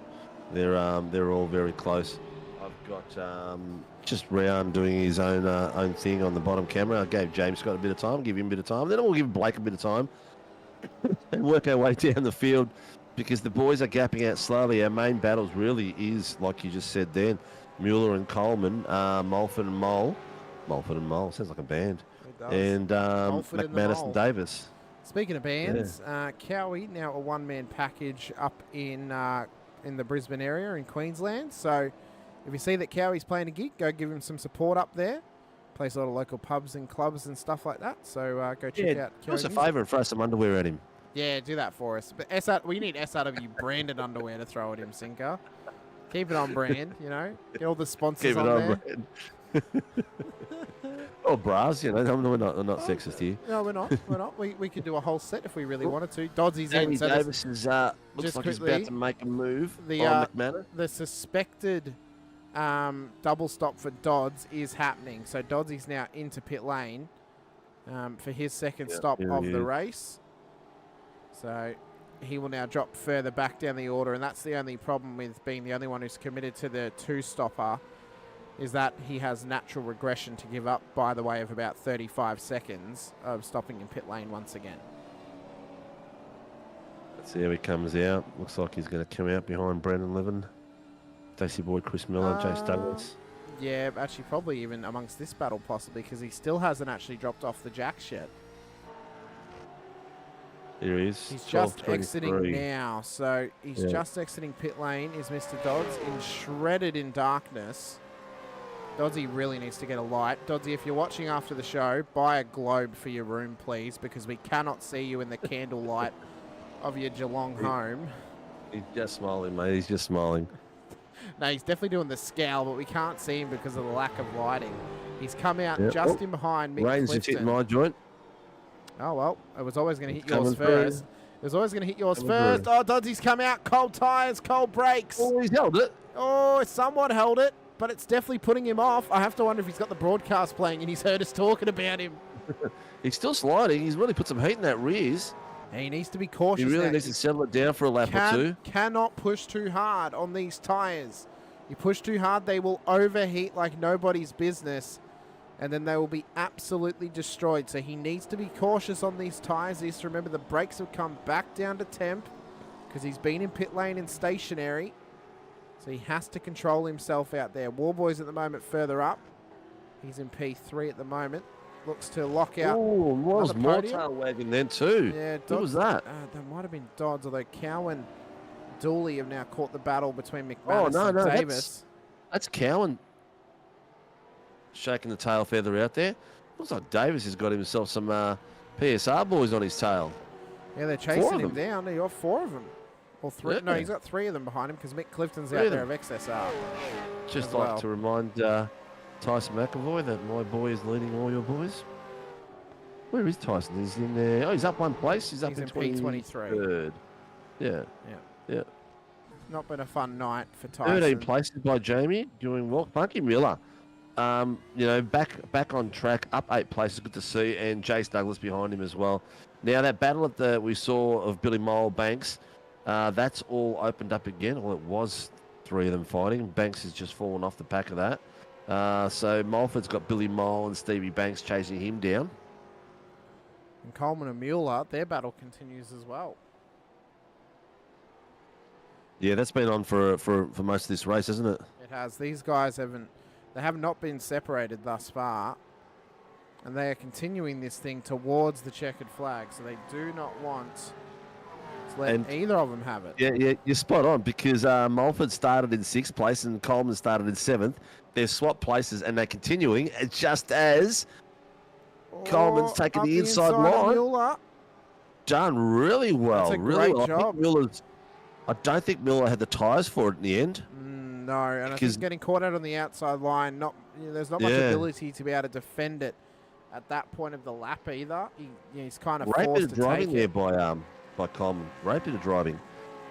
They're all very close. I've got just Round doing his own thing on the bottom camera. I gave James Scott a bit of time, give him a bit of time. Then we'll give Blake a bit of time and work our way down the field because the boys are gapping out slowly. Our main battles really is, like you just said then, Mueller and Coleman, Mulford and Mole. Mulford and Mole, sounds like a band. It does. And McManus and Davis. Speaking of bands, Cowie now a one-man package up in the Brisbane area in Queensland. So if you see that Cowie's playing a gig, go give him some support up there. Plays a lot of local pubs and clubs and stuff like that. So go check out Cowie. Do us a favour and throw some underwear at him. Yeah, do that for us. But we need SRW branded underwear to throw at him, Sinker. Keep it on brand, Get all the sponsors on there. Brand. Or bras, we're not sexist here. No, we're not. We could do a whole set if we really wanted to. Doddsy's Jamie even Davis is looks like he's about to make a move on McManus. The suspected double stop for Dodds is happening. So Doddsy's now into pit lane for his second stop of the race. So he will now drop further back down the order, and that's the only problem with being the only one who's committed to the two-stopper, is that he has natural regression to give up by the way of about 35 seconds of stopping in pit lane once again. Let's see how he comes out. Looks like he's going to come out behind Brandon Levin, Stacey Boyd, Chris Miller, Jace Douglas. Yeah, actually probably even amongst this battle possibly, because he still hasn't actually dropped off the jacks yet. Here he is. He's just exiting now. So he's just exiting pit lane is Mr. Dodds in shredded in darkness. Dodsy really needs to get a light. Dodsy, if you're watching after the show, buy a globe for your room, please, because we cannot see you in the candlelight of your Geelong home. He's just smiling, mate. He's just smiling. No, he's definitely doing the scowl, but we can't see him because of the lack of lighting. He's come out just in behind Mick Rain's just hitting my joint. Oh, well, it was always going to hit yours first. It was always going to hit yours first. Oh, Dodsy's come out. Cold tyres, cold brakes. Oh, he's held it. Oh, somewhat held it, but it's definitely putting him off. I have to wonder if he's got the broadcast playing and he's heard us talking about him. He's still sliding. He's really put some heat in that rears. He needs to be cautious. He really needs to settle it down for a lap or two. Cannot push too hard on these tyres. You push too hard, they will overheat like nobody's business, and then they will be absolutely destroyed. So he needs to be cautious on these tyres. He needs to remember the brakes have come back down to temp because he's been in pit lane and stationary. So he has to control himself out there. Warboy's at the moment further up. He's in P3 at the moment. Looks to lock out. Oh, was more tail wagging then too. Yeah, who was that? That might have been Dodds, although Cowan, Dooley have now caught the battle between McManus and Davis. That's Cowan shaking the tail feather out there. Looks like Davis has got himself some PSR boys on his tail. Yeah, they're chasing him down. He got 4 of them. Or 3. Yeah. No, he's got 3 of them behind him because Mick Clifton's out there of XSR. Just like to remind Tyson McAvoy that my boy is leading all your boys. Where is Tyson? He's in there. Oh, he's up one place. He's up in P23. Yeah. Not been a fun night for Tyson. 13 places by Jamie doing well. Funky Miller, back on track, up 8 places. Good to see, and Jace Douglas behind him as well. Now that battle we saw of Billy Mole Banks, that's all opened up again. Well, it was 3 of them fighting. Banks has just fallen off the back of that. So Mulford's got Billy Mole and Stevie Banks chasing him down. And Coleman and Mueller, their battle continues as well. Yeah, that's been on for most of this race, hasn't it? It has. These guys have not been separated thus far. And they are continuing this thing towards the checkered flag. So they do not want to let either of them have it. Yeah, you're spot on, because Mulford started in 6th place and Coleman started in 7th. They've swapped places and they're continuing just as Coleman's taking the inside line. Done really well. That's a really great well. job. I don't think Miller had the tyres for it in the end. No, and I think getting caught out on the outside line, there's not much ability to be able to defend it at that point of the lap either. He's kind of Great forced bit of to driving take there by Coleman. Great bit of driving.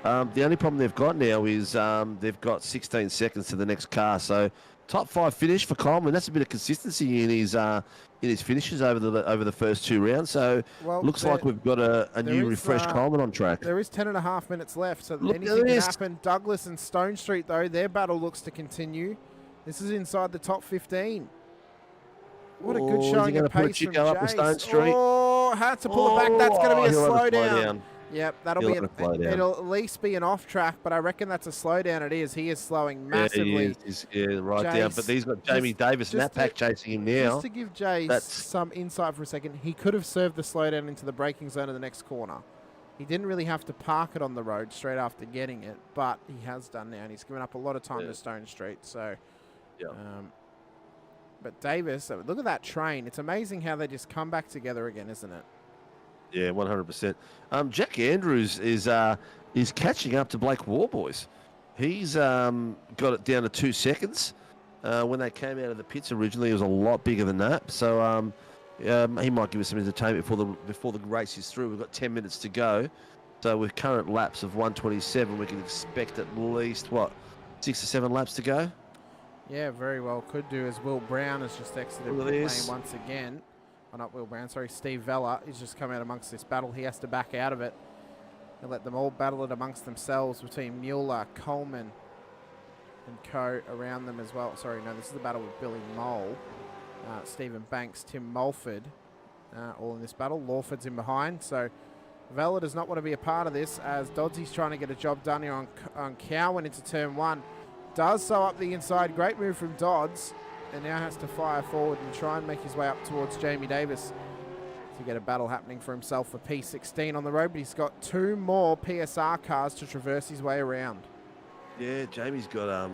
The only problem they've got now is they've got 16 seconds to the next car. So top 5 finish for Coleman. That's a bit of consistency in his finishes over the first 2 rounds. So looks like we've got a new refreshed Coleman on track. There is 10.5 minutes left, so anything can happen. Douglas and Stone Street, though, their battle looks to continue. This is inside the top 15. What a good showing of pace from Jace. Oh, had to pull it back. That's going to be a slowdown. Yep, it'll at least be an off track, but I reckon that's a slowdown. It is. He is slowing massively. Yeah, right down. But he's got Jamie Davis and that pack chasing him now. Just to give Jace some insight for a second, he could have served the slowdown into the braking zone of the next corner. He didn't really have to park it on the road straight after getting it, but he has done now, and he's given up a lot of time to Stone Street. So, but Davis, look at that train. It's amazing how they just come back together again, isn't it? Yeah, 100%. Jack Andrews is catching up to Blake Warboys. He's got it down to 2 seconds. When they came out of the pits originally, it was a lot bigger than that. So he might give us some entertainment before the race is through. We've got 10 minutes to go. So with current laps of 1:27, we can expect at least, 6 or 7 laps to go? Yeah, very well could do, as Will Brown has just exited pit lane once again. Oh, not Will Brown, sorry, Steve Vella. He's just come out amongst this battle. He has to back out of it. He'll let them all battle it amongst themselves between Mueller, Coleman, and co around them as well. Sorry, no, this is the battle with Billy Mole, Stephen Banks, Tim Mulford, all in this battle. Lawford's in behind, so Vella does not want to be a part of this, as Dodsey's trying to get a job done here on Cowan into turn 1. Does so up the inside. Great move from Dodds. And now has to fire forward and try and make his way up towards Jamie Davis to get a battle happening for himself for P16 on the road. But he's got 2 more PSR cars to traverse his way around. Yeah, Jamie's got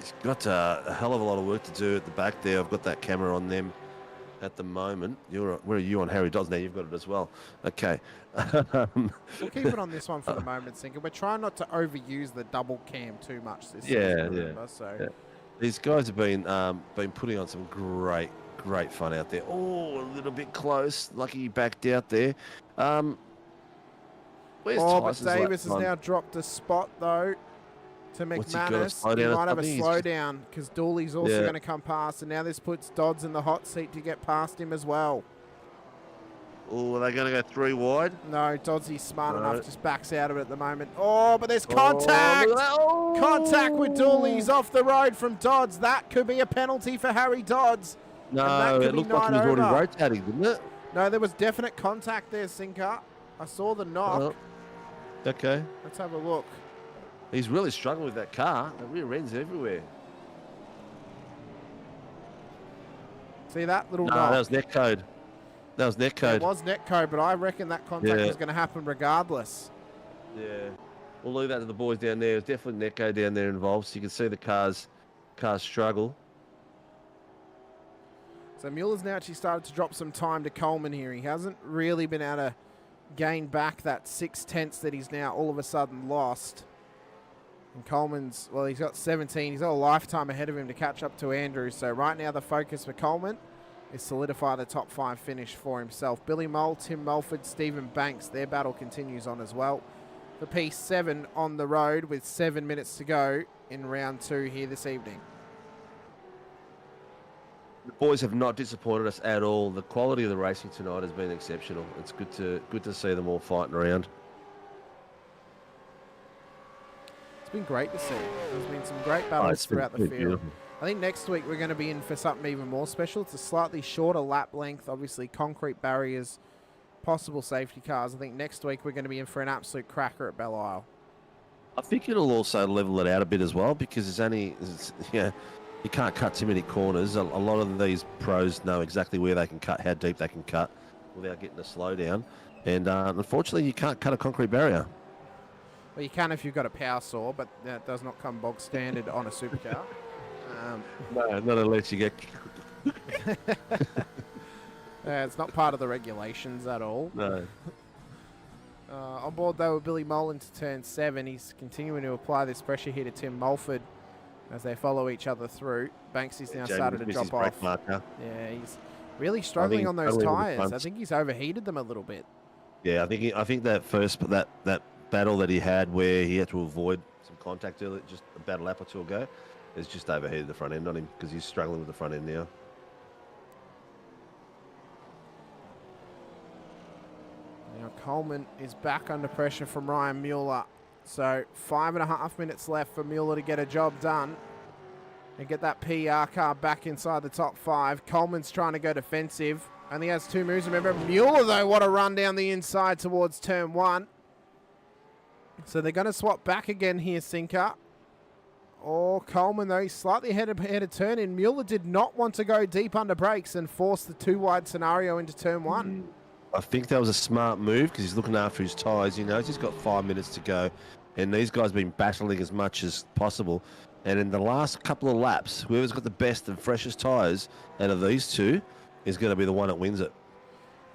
he's got a hell of a lot of work to do at the back there. I've got that camera on them at the moment. Where are you on Harry Dodds? Now you've got it as well. Okay. We'll keep it on this one for the moment, Sinker. We're trying not to overuse the double cam too much this season, remember, so. These guys have been putting on some great fun out there. Oh, a little bit close. Lucky he backed out there. Where's but Davis has now dropped a spot, though, to McManus. He might have a slowdown, because Dooley's also going to come past, and now this puts Dodds in the hot seat to get past him as well. Oh, are they going to go 3 wide? No, Dodsey's smart enough, just backs out of it at the moment. Oh, but there's contact! Contact with Dooley's off the road from Dodds. That could be a penalty for Harry Dodds. No, it looked like he was already rotating, didn't it? No, there was definite contact there, Sinker. I saw the knock. Okay. Let's have a look. He's really struggling with that car. The rear end's everywhere. See that little knock? No, that was net code. That was net code. It was net code, but I reckon that contact was going to happen regardless. Yeah. We'll leave that to the boys down there. There's definitely net code down there involved, so you can see the cars struggle. So Mueller's now actually started to drop some time to Coleman here. He hasn't really been able to gain back that 6/10 that he's now all of a sudden lost. And Coleman's, well, he's got 17. He's got a lifetime ahead of him to catch up to Andrews. So right now the focus for Coleman is solidify the top 5 finish for himself. Billy Mole, Tim Mulford, Stephen Banks, their battle continues on as well. For P7 on the road with 7 minutes to go in round 2 here this evening. The boys have not disappointed us at all. The quality of the racing tonight has been exceptional. It's good to see them all fighting around. It's been great to see. There's been some great battles throughout the field. Beautiful. I think next week we're going to be in for something even more special. It's a slightly shorter lap length, obviously concrete barriers, possible safety cars. I think next week we're going to be in for an absolute cracker at Belle Isle. I think it'll also level it out a bit as well because you can't cut too many corners. A lot of these pros know exactly where they can cut, how deep they can cut without getting a slowdown. And unfortunately, you can't cut a concrete barrier. Well, you can if you've got a power saw, but that does not come bog standard on a supercar. No, not unless you get... It's not part of the regulations at all. No. On board, though, with Billy Mole into turn 7. He's continuing to apply this pressure here to Tim Mulford as they follow each other through. Banksy's now started to drop off. Yeah, he's really struggling on those tyres. I think he's overheated them a little bit. Yeah, I think that first that battle that he had where he had to avoid some contact earlier, just about a lap or two ago, has just overheated the front end on him because he's struggling with the front end now. Now Coleman is back under pressure from Ryan Mueller. So 5.5 minutes left for Mueller to get a job done and get that PR car back inside the top 5. Coleman's trying to go defensive. Only has 2 moves. Remember, Mueller, though, what a run down the inside towards turn 1. So they're going to swap back again here, Sinker. Oh, Coleman, though, he's slightly ahead of turn in. Mueller did not want to go deep under brakes and force the 2-wide scenario into turn 1. I think that was a smart move because he's looking after his tyres. He knows he's got 5 minutes to go. And these guys have been battling as much as possible. And in the last couple of laps, whoever's got the best and freshest tyres out of these two is going to be the one that wins it.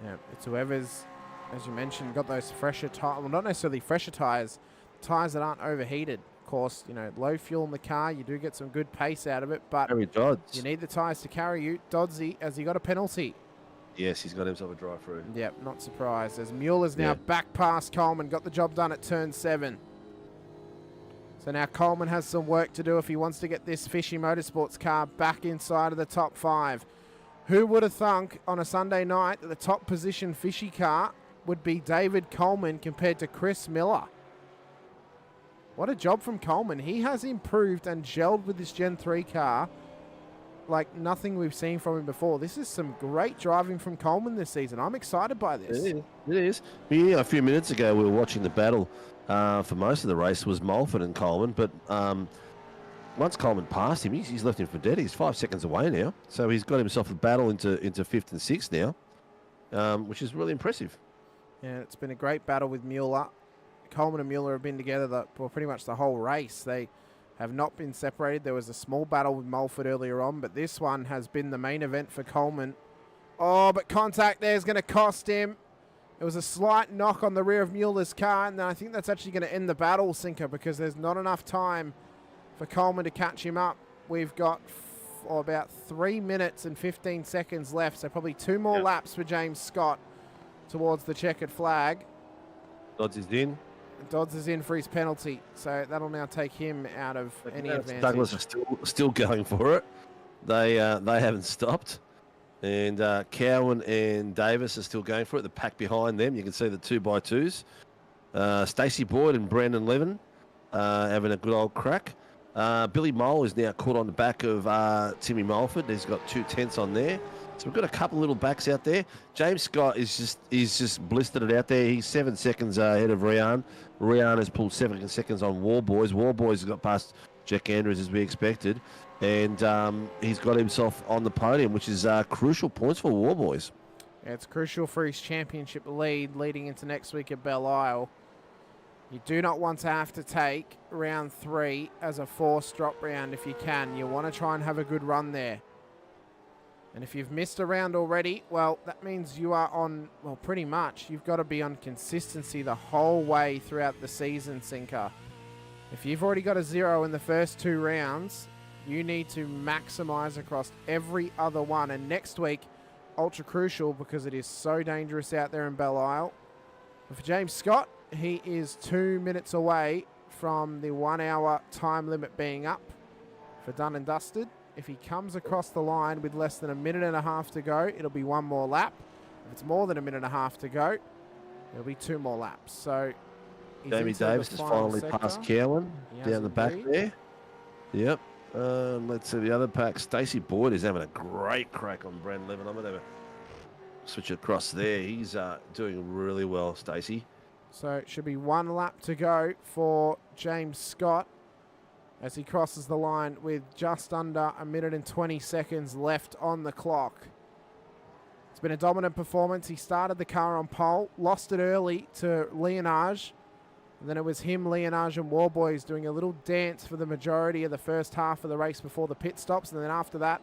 Yeah, it's whoever's, as you mentioned, got those fresher tyres. Well, not necessarily fresher tyres that aren't overheated. Of course, low fuel in the car, you do get some good pace out of it, but you need the tyres to carry you. Doddsy, has he got a penalty? Yes, he's got himself a drive-through. Yep, not surprised. As Mueller's now back past Coleman, got the job done at turn 7. So now Coleman has some work to do if he wants to get this Fishy Motorsports car back inside of the top 5. Who would have thunk on a Sunday night that the top position Fishy car would be David Coleman compared to Chris Miller? What a job from Coleman. He has improved and gelled with this Gen 3 car like nothing we've seen from him before. This is some great driving from Coleman this season. I'm excited by this. It is. Yeah, a few minutes ago, we were watching the battle for most of the race was Mulford and Coleman, but once Coleman passed him, he's left him for dead. He's 5 seconds away now. So he's got himself a battle into 5th and 6th now, which is really impressive. Yeah, it's been a great battle with Mueller. Coleman and Mueller have been together for pretty much the whole race. They have not been separated. There was a small battle with Mulford earlier on, but this one has been the main event for Coleman. Oh, but contact there is going to cost him. It was a slight knock on the rear of Mueller's car, and I think that's actually going to end the battle, Sinker, because there's not enough time for Coleman to catch him up. We've got about 3 minutes and 15 seconds left, so probably 2 more laps for James Scott towards the checkered flag. Dodds is in. Dodds is in for his penalty, so that'll now take him out of any advantage. Douglas is still going for it. They haven't stopped. And Cowan and Davis are still going for it. The pack behind them, you can see the 2x2s. Stacey Boyd and Brandon Levin having a good old crack. Billy Mole is now caught on the back of Timmy Mulford. He's got 2 tenths on there. So we've got a couple little backs out there. James Scott is just blistered it out there. He's 7 seconds ahead of Rian. Rian has pulled 7 seconds on Warboys. Warboys has got past Jack Andrews as we expected. And he's got himself on the podium, which is crucial points for Warboys. Yeah, it's crucial for his championship leading into next week at Belle Isle. You do not want to have to take round 3 as a forced drop round if you can. You want to try and have a good run there. And if you've missed a round already, well, that means you are on, well, pretty much. You've got to be on consistency the whole way throughout the season, Sinker. If you've already got a 0 in the first 2 rounds, you need to maximize across every other one. And next week, ultra crucial because it is so dangerous out there in Belle Isle. But for James Scott, he is 2 minutes away from the 1 hour time limit being up for done and dusted. If he comes across the line with less than a minute and a half to go, it'll be 1 more lap. If it's more than a minute and a half to go, it'll be 2 more laps. So Jamie Davis has finally passed Cowan down the back there. Yep. Let's see the other pack. Stacey Boyd is having a great crack on Brandon Levin. I'm going to switch across there. He's doing really well, Stacey. So it should be 1 lap to go for James Scott as he crosses the line with just under 1 minute and 20 seconds left on the clock. It's been a dominant performance. He started the car on pole, lost it early to Leonage. And then it was him, Leonage and Warboys doing a little dance for the majority of the first half of the race before the pit stops. And then after that,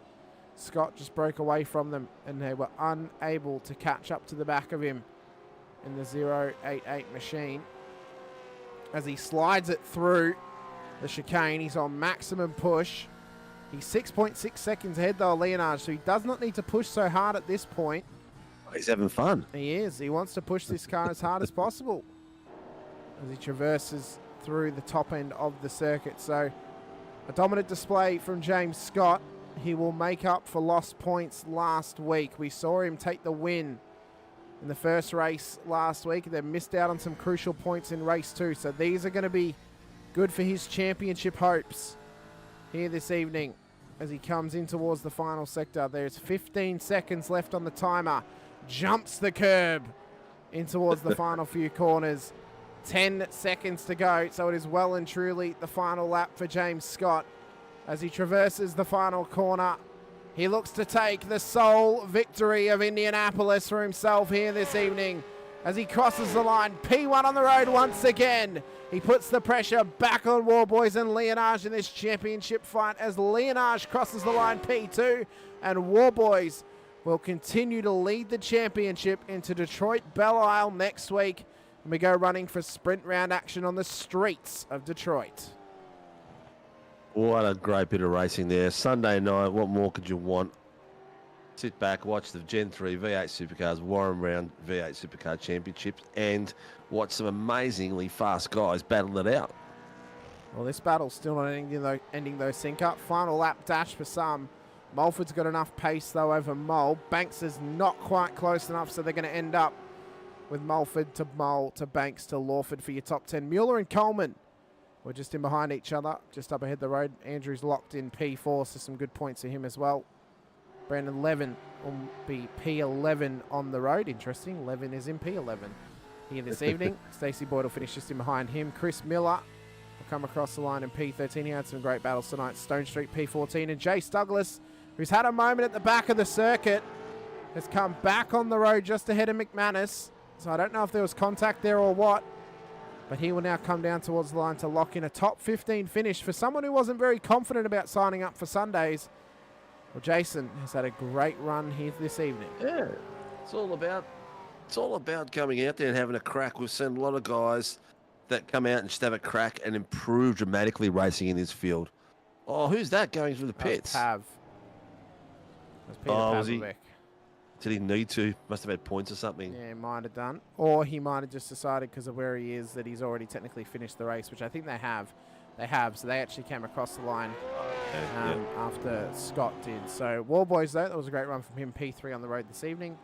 Scott just broke away from them and they were unable to catch up to the back of him in the 088 machine. As he slides it through the chicane, he's on maximum push. He's 6.6 seconds ahead though, Leonage, so he does not need to push so hard at this point. He's having fun. He is. He wants to push this car as hard as possible as he traverses through the top end of the circuit. So a dominant display from James Scott. He will make up for lost points last week. We saw him take the win in the first race last week. They missed out on some crucial points in race 2. So these are going to be good for his championship hopes here this evening as he comes in towards the final sector. There's 15 seconds left on the timer. Jumps the curb in towards the final few corners. 10 seconds to go. So it is well and truly the final lap for James Scott as he traverses the final corner. He looks to take the sole victory of Indianapolis for himself here this evening as he crosses the line. P1 on the road once again. He puts the pressure back on Warboys and Leonage in this championship fight as Leonage crosses the line P2 and Warboys will continue to lead the championship into Detroit Belle Isle next week. And we go running for sprint round action on the streets of Detroit. What a great bit of racing there. Sunday night, what more could you want? Sit back, watch the Gen 3 V8 Supercars, Warren Brown V8 Supercar Championships, and watch some amazingly fast guys battle it out. Well, this battle's still not ending though, Sinker. Final lap dash for some. Mulford's got enough pace, though, over Mole. Banks is not quite close enough, so they're going to end up with Mulford to Mole to Banks to Lawford for your top 10. Mueller and Coleman were just in behind each other, just up ahead the road. Andrew's locked in P4, so some good points for him as well. Brandon Levin will be P11 on the road. Interesting. Levin is in P11 here this evening. Stacey Boyd will finish just in behind him. Chris Miller will come across the line in P13. He had some great battles tonight. Stone Street P14. And Jace Douglas, who's had a moment at the back of the circuit, has come back on the road just ahead of McManus. So I don't know if there was contact there or what, but he will now come down towards the line to lock in a top 15 finish for someone who wasn't very confident about signing up for Sundays. Well, Jason has had a great run here this evening. Yeah, it's all about coming out there and having a crack. We've seen a lot of guys that come out and just have a crack and improve dramatically racing in this field. Oh, who's that going through the pits? Pav. That's Peter Pavlovic. Did he need to? Must have had points or something. Yeah, might have done. Or he might have just decided because of where he is that he's already technically finished the race, which I think they have. They have, so they actually came across the line after Scott did. So, Warboys, though, that was a great run from him. P3 on the road this evening.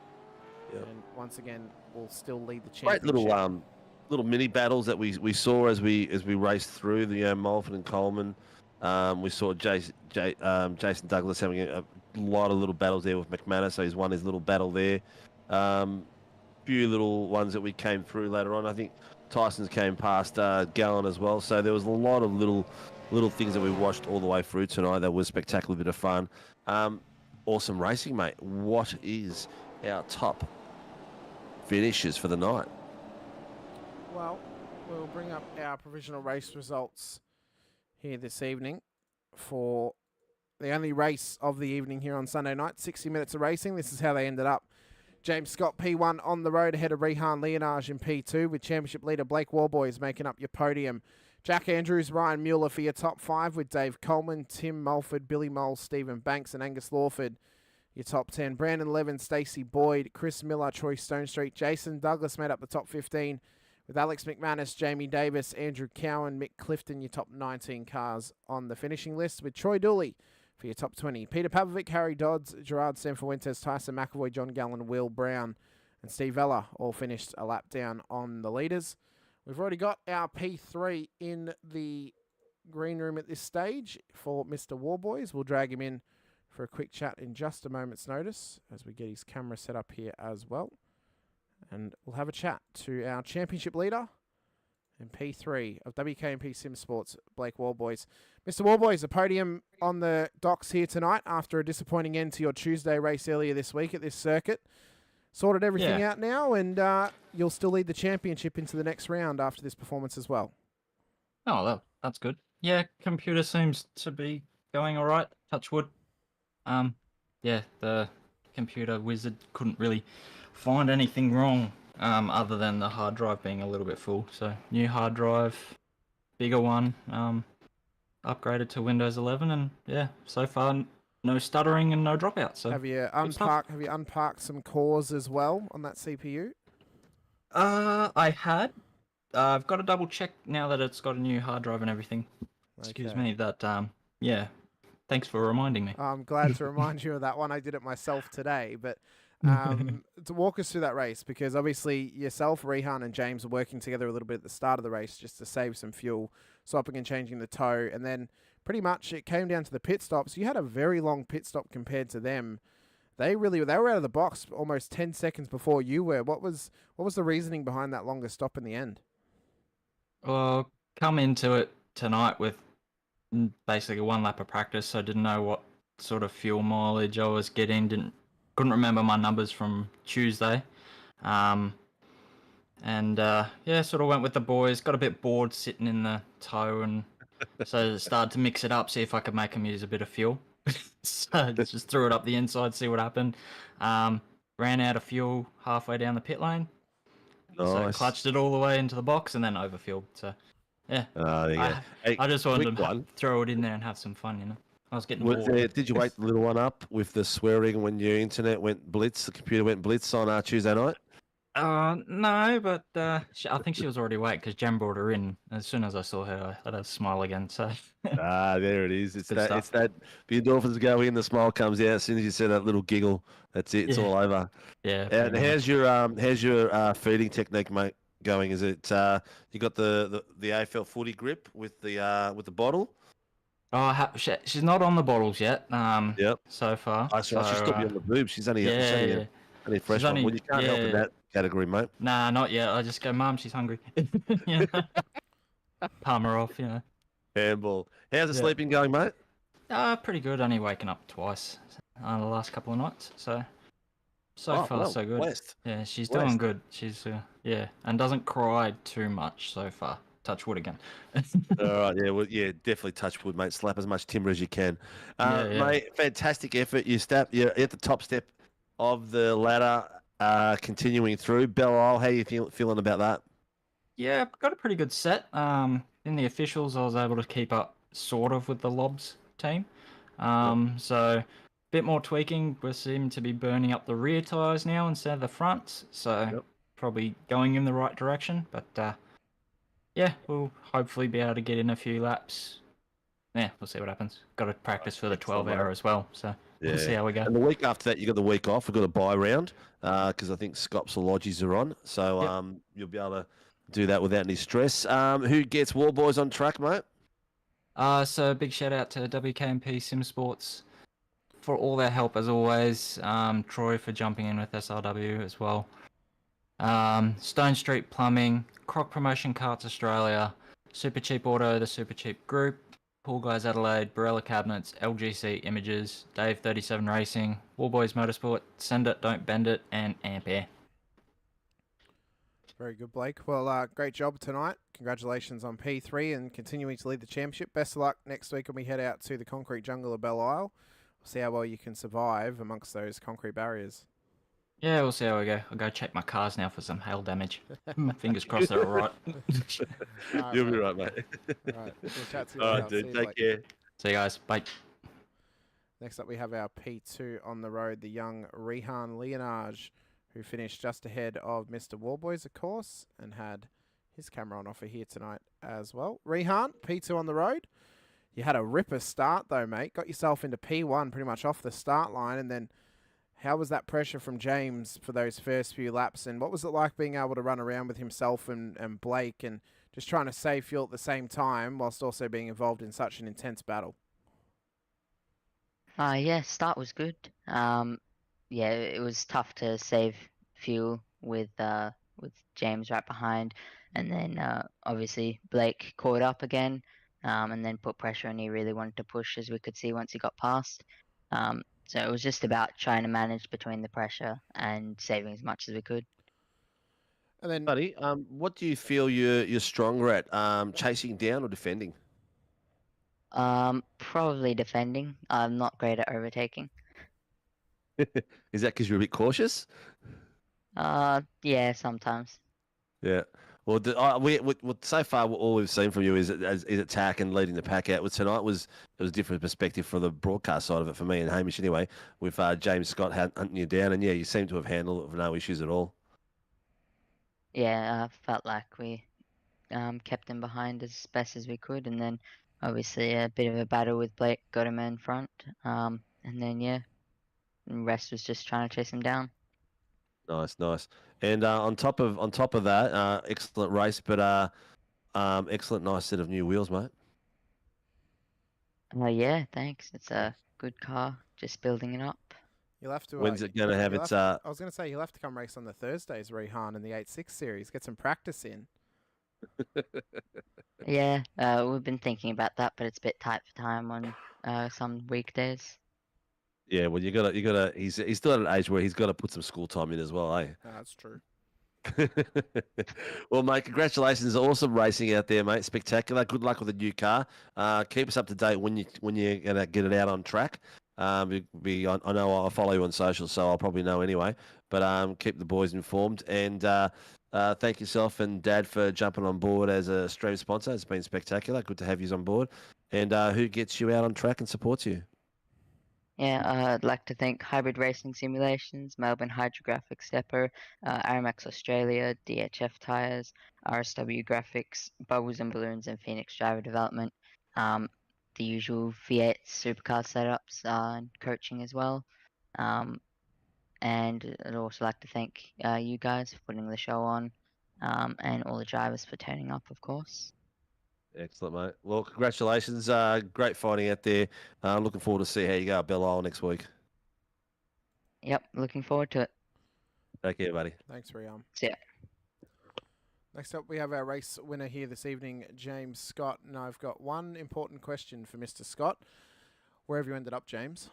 Yep. And once again, will still lead the championship. Great little mini battles that we saw as we raced through the Mulford and Coleman. We saw Jason Douglas having a lot of little battles there with McManus, so he's won his little battle there. Few little ones that we came through later on. I think Tyson's came past Gallen as well, so there was a lot of little things that we watched all the way through tonight that was a spectacular bit of fun. Awesome racing, mate. What is our top finishes for the night? Well, we'll bring up our provisional race results here this evening for the only race of the evening here on Sunday night. 60 minutes of racing. This is how they ended up. James Scott, P1 on the road ahead of Rehan Leonage in P2 with championship leader Blake Warboys making up your podium. Jack Andrews, Ryan Mueller for your top 5 with Dave Coleman, Tim Mulford, Billy Mole, Stephen Banks and Angus Lawford. Your top 10. Brandon Levin, Stacey Boyd, Chris Miller, Troy Stone Street, Jason Douglas made up the top 15 with Alex McManus, Jamie Davis, Andrew Cowan, Mick Clifton, your top 19 cars on the finishing list with Troy Dooley for your top 20. Peter Pavlovic, Harry Dodds, Gerard Sanfuentes, Tyson McAvoy, John Gallen, Will Brown, and Steve Vella all finished a lap down on the leaders. We've already got our P3 in the green room at this stage for Mr. Warboys. We'll drag him in for a quick chat in just a moment's notice as we get his camera set up here as well. And we'll have a chat to our championship leader in P3 of WKMP Sim Sports, Blake Warboys. Mr. Warboys, a podium on the docks here tonight after a disappointing end to your Tuesday race earlier this week at this circuit. Sorted everything out now, and you'll still lead the championship into the next round after this performance as well. Oh, that's good. Yeah, computer seems to be going all right. Touch wood. Yeah, the computer wizard couldn't really find anything wrong other than the hard drive being a little bit full. So new hard drive, bigger one, upgraded to Windows 11, and yeah, so far no stuttering and no dropouts. So have you unparked some cores as well on that CPU? I had. I've got to double check now that it's got a new hard drive and everything. Excuse me. That yeah. Thanks for reminding me. I'm glad to remind you of that one. I did it myself today, but to walk us through that race, because obviously yourself, Rehan, and James are working together a little bit at the start of the race just to save some fuel, swapping and changing the tow, and then pretty much it came down to the pit stops. You had a very long pit stop compared to them. They were out of the box almost 10 seconds before you were. What was the reasoning behind that longer stop in the end? Well, come into it tonight with basically one lap of practice, so I didn't know what sort of fuel mileage I was getting. Couldn't remember my numbers from Tuesday, and yeah, sort of went with the boys. Got a bit bored sitting in the tow, and so started to mix it up, see if I could make them use a bit of fuel. So just threw it up the inside, see what happened. Ran out of fuel halfway down the pit lane. So clutched it all the way into the box and then overfueled. So yeah, I just wanted to throw it in there and have some fun, you know. I was getting bored. Did you wake the little one up with the swearing when your internet went blitz, the computer went blitz on Tuesday night? No, but I think she was already awake because Jem brought her in. As soon as I saw her, I had a smile again. So there it is. It's that the endorphins go in, the smile comes out. As soon as you say that little giggle, that's it. It's all over. Yeah. And how's your feeding technique, mate, going? Is it you got the AFL footy grip with the bottle? Oh, she's not on the bottles yet. Yep. So far. She's still be on the boobs. She's only only fresh one. Well, you can't help in that category, mate. Nah, not yet. I just go, Mum, she's hungry. You know? Palm her off, you know. Handball. How's the sleeping going, mate? Pretty good. Only waking up twice the last couple of nights. So far, so good. Blessed. Yeah, she's doing good. She's and doesn't cry too much so far. Touch wood again. All right, definitely touch wood, mate. Slap as much timber as you can. Mate, fantastic effort. You're at the top step of the ladder, continuing through. Belle Isle, how are you feeling about that? Yeah, got a pretty good set. In the officials, I was able to keep up sort of with the Lobs team. So a bit more tweaking. We seem to be burning up the rear tyres now instead of the fronts. So probably going in the right direction. But yeah, we'll hopefully be able to get in a few laps. Yeah, we'll see what happens. Got to practice for the 12-hour as well, so we'll see how we go. And the week after that, you got the week off. We've got a bye round because I think Scops or Lodgies are on, so you'll be able to do that without any stress. Who gets Warboys on track, mate? So big shout out to WKMP Sim Sports for all their help as always. Troy for jumping in with SRW as well. Stone Street Plumbing, Croc Promotion Carts Australia, Super Cheap Auto, the Super Cheap Group, Pool Guys Adelaide, Barella Cabinets, LGC Images, Dave 37 Racing, Warboys Motorsport, Send It, Don't Bend It, and Ampere. Very good, Blake. Well, great job tonight. Congratulations on P3 and continuing to lead the championship. Best of luck next week when we head out to the concrete jungle of Belle Isle. We'll see how well you can survive amongst those concrete barriers. Yeah, we'll see how we go. I'll go check my cars now for some hail damage. Fingers crossed they're all right. You'll be right, mate. All right, we'll chat to you all right, dude. Take care. See you guys. Bye. Next up, we have our P2 on the road, the young Rehan Leonage, who finished just ahead of Mr. Warboys, of course, and had his camera on offer here tonight as well. Rehan, P2 on the road. You had a ripper start, though, mate. Got yourself into P1 pretty much off the start line, and then how was that pressure from James for those first few laps, and what was it like being able to run around with himself and Blake, and just trying to save fuel at the same time whilst also being involved in such an intense battle? Yeah, start was good. Yeah, it was tough to save fuel with James right behind, and then obviously Blake caught up again, and then put pressure, and he really wanted to push, as we could see once he got past. So it was just about trying to manage between the pressure and saving as much as we could. And then, buddy, what do you feel you're stronger at? Chasing down or defending? Probably defending. I'm not great at overtaking. Is that because you're a bit cautious? Yeah, sometimes. Yeah. Well, so far all we've seen from you is attack and leading the pack out. With tonight it was a different perspective for the broadcast side of it for me and Hamish anyway. With James Scott hunting you down, and yeah, you seem to have handled it with no issues at all. Yeah, I felt like we kept him behind as best as we could, and then obviously a bit of a battle with Blake got him in front, and then yeah, the rest was just trying to chase him down. Nice. And on top of that, excellent race, but excellent, nice set of new wheels, mate. Yeah, thanks. It's a good car, just building it up. You'll have to. When's it going to have its? I was going to say you'll have to come race on the Thursdays, Rehan, in the 8.6 series. Get some practice in. Yeah, we've been thinking about that, but it's a bit tight for time on some weekdays. Yeah, well, you gotta. He's still at an age where he's got to put some school time in as well, eh? No, that's true. Well, mate, congratulations! Awesome racing out there, mate. Spectacular. Good luck with the new car. Keep us up to date when you're gonna get it out on track. I know I'll follow you on social, so I'll probably know anyway. But keep the boys informed, and thank yourself and Dad for jumping on board as a stream sponsor. It's been spectacular. Good to have you on board. And who gets you out on track and supports you? Yeah, I'd like to thank Hybrid Racing Simulations, Melbourne Hydrographic Stepper, Aramex Australia, DHF Tyres, RSW Graphics, Bubbles and Balloons, and Phoenix Driver Development. The usual V8 Supercars setups and coaching as well. And I'd also like to thank you guys for putting the show on, and all the drivers for turning up, of course. Excellent, mate. Well, congratulations. Great fighting out there. Looking forward to see how you go at Belle Isle next week. Yep, looking forward to it. Take care, buddy. Thanks, Riam. See ya. Next up, we have our race winner here this evening, James Scott. And I've got one important question for Mr. Scott. Where have you ended up, James?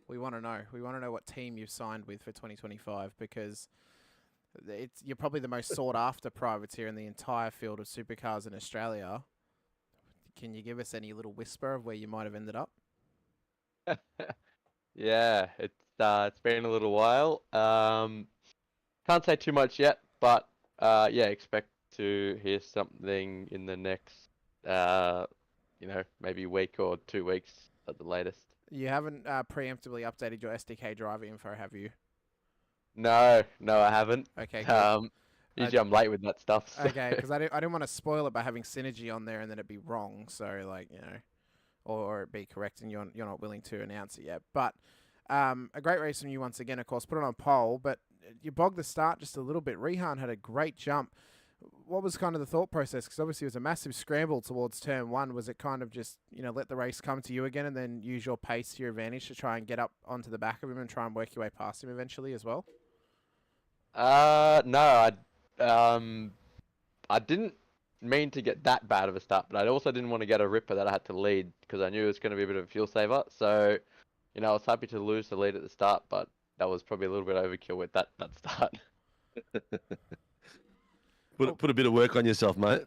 We want to know. We want to know what team you've signed with for 2025, because you're probably the most sought-after privateer in the entire field of supercars in Australia. Can you give us any little whisper of where you might have ended up? Yeah, it's been a little while. Can't say too much yet, but yeah, expect to hear something in the next, maybe week or 2 weeks at the latest. You haven't preemptively updated your SDK driver info, have you? No, I haven't. Okay, good. Usually I'm late with that stuff. So. Okay, because I didn't want to spoil it by having Synergy on there and then it'd be wrong. So, like, or it be correct and you're not willing to announce it yet. But a great race from you once again, of course. Put it on pole, but you bogged the start just a little bit. Rehan had a great jump. What was kind of the thought process? Because obviously it was a massive scramble towards turn one. Was it kind of just, let the race come to you again and then use your pace to your advantage to try and get up onto the back of him and try and work your way past him eventually as well? No, I didn't mean to get that bad of a start, but I also didn't want to get a ripper that I had to lead because I knew it was going to be a bit of a fuel saver. So, I was happy to lose the lead at the start, but that was probably a little bit overkill with that start. Put a bit of work on yourself, mate.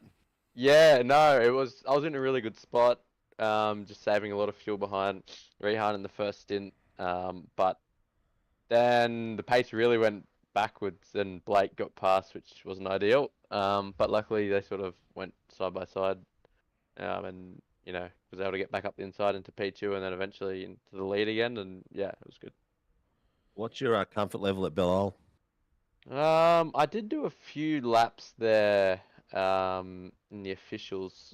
Yeah, no, I was in a really good spot, just saving a lot of fuel behind Rehan in the first stint, but then the pace really went backwards and Blake got past, which wasn't ideal, but luckily they sort of went side by side, and was able to get back up the inside into P2 and then eventually into the lead again, and yeah, it was good. What's your comfort level at Belle Isle? I did do a few laps there in the officials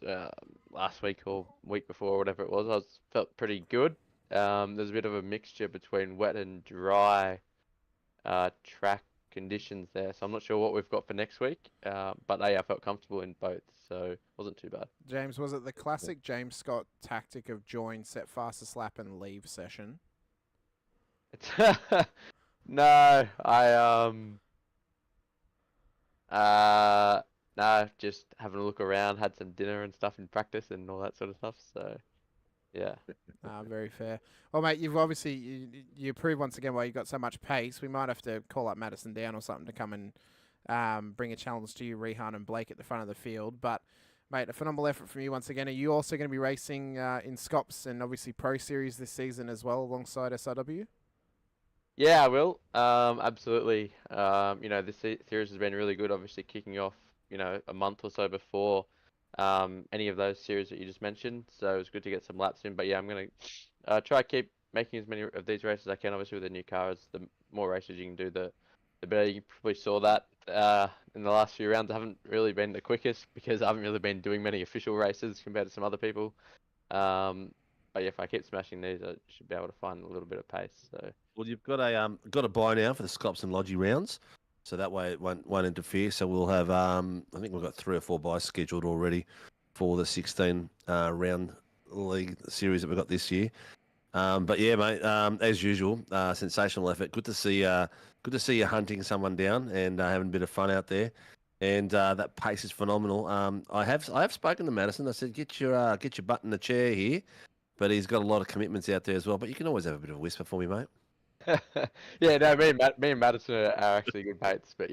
last week or week before, or whatever it was. Felt pretty good. There's a bit of a mixture between wet and dry track conditions there. So I'm not sure what we've got for next week. But I felt comfortable in both, so it wasn't too bad. James, was it the classic James Scott tactic of join, set fastest lap, and leave session? No, no, just having a look around, had some dinner and stuff in practice and all that sort of stuff. So, yeah. Very fair. Well, mate, you've obviously you proved once again why you got so much pace. We might have to call up Madison down or something to come and bring a challenge to you, Rehan and Blake at the front of the field. But, mate, a phenomenal effort from you once again. Are you also going to be racing in Scops and obviously Pro Series this season as well alongside SRW? Yeah, I will. Absolutely. This series has been really good, obviously kicking off, a month or so before any of those series that you just mentioned. So it was good to get some laps in. But yeah, I'm going to try to keep making as many of these races as I can. Obviously, with the new cars, the more races you can do, the better. You probably saw that in the last few rounds. I haven't really been the quickest because I haven't really been doing many official races compared to some other people. But yeah, if I keep smashing these, I should be able to find a little bit of pace. So. Well, you've got a buy now for the Scops and Logie rounds, so that way it won't interfere. So we'll have I think we've got 3 or 4 buys scheduled already for the 16 round league series that we've got this year. But yeah, mate, as usual, sensational effort. Good to see you hunting someone down and having a bit of fun out there. And that pace is phenomenal. I have spoken to Madison. I said get your butt in the chair here, but he's got a lot of commitments out there as well. But you can always have a bit of a whisper for me, mate. Yeah, no, me and Madison are actually good mates, but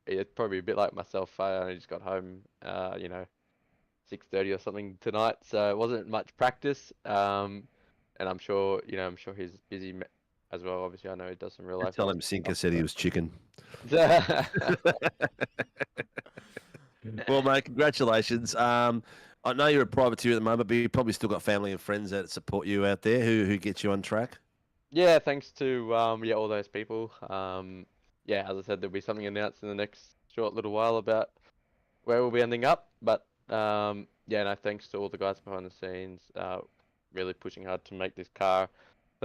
it's probably a bit like myself. I only just got home, 6:30 or something tonight, so it wasn't much practice. And I'm sure he's busy as well. Obviously, I know he does some real life. Tell him Sinker said he was chicken. Well, mate, congratulations. I know you're a privateer at the moment, but you probably still got family and friends that support you out there who get you on track. Yeah, thanks to all those people. As I said, there'll be something announced in the next short little while about where we'll be ending up. But thanks to all the guys behind the scenes, really pushing hard to make this car a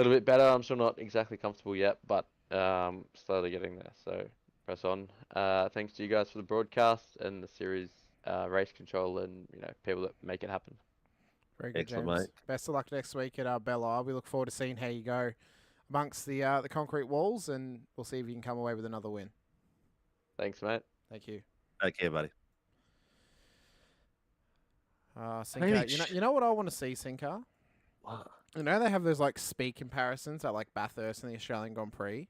little bit better. I'm still not exactly comfortable yet, but slowly getting there. So press on. Thanks to you guys for the broadcast and the series race control and people that make it happen. Very good, Excellent, James. mate. Best of luck next week at Bella. We look forward to seeing how you go amongst the concrete walls, and we'll see if you can come away with another win. Thanks, mate. Thank you. Take care, buddy. Sinker, you know what I want to see, Sinker? What? You know they have those like speed comparisons at like Bathurst and the Australian Grand Prix.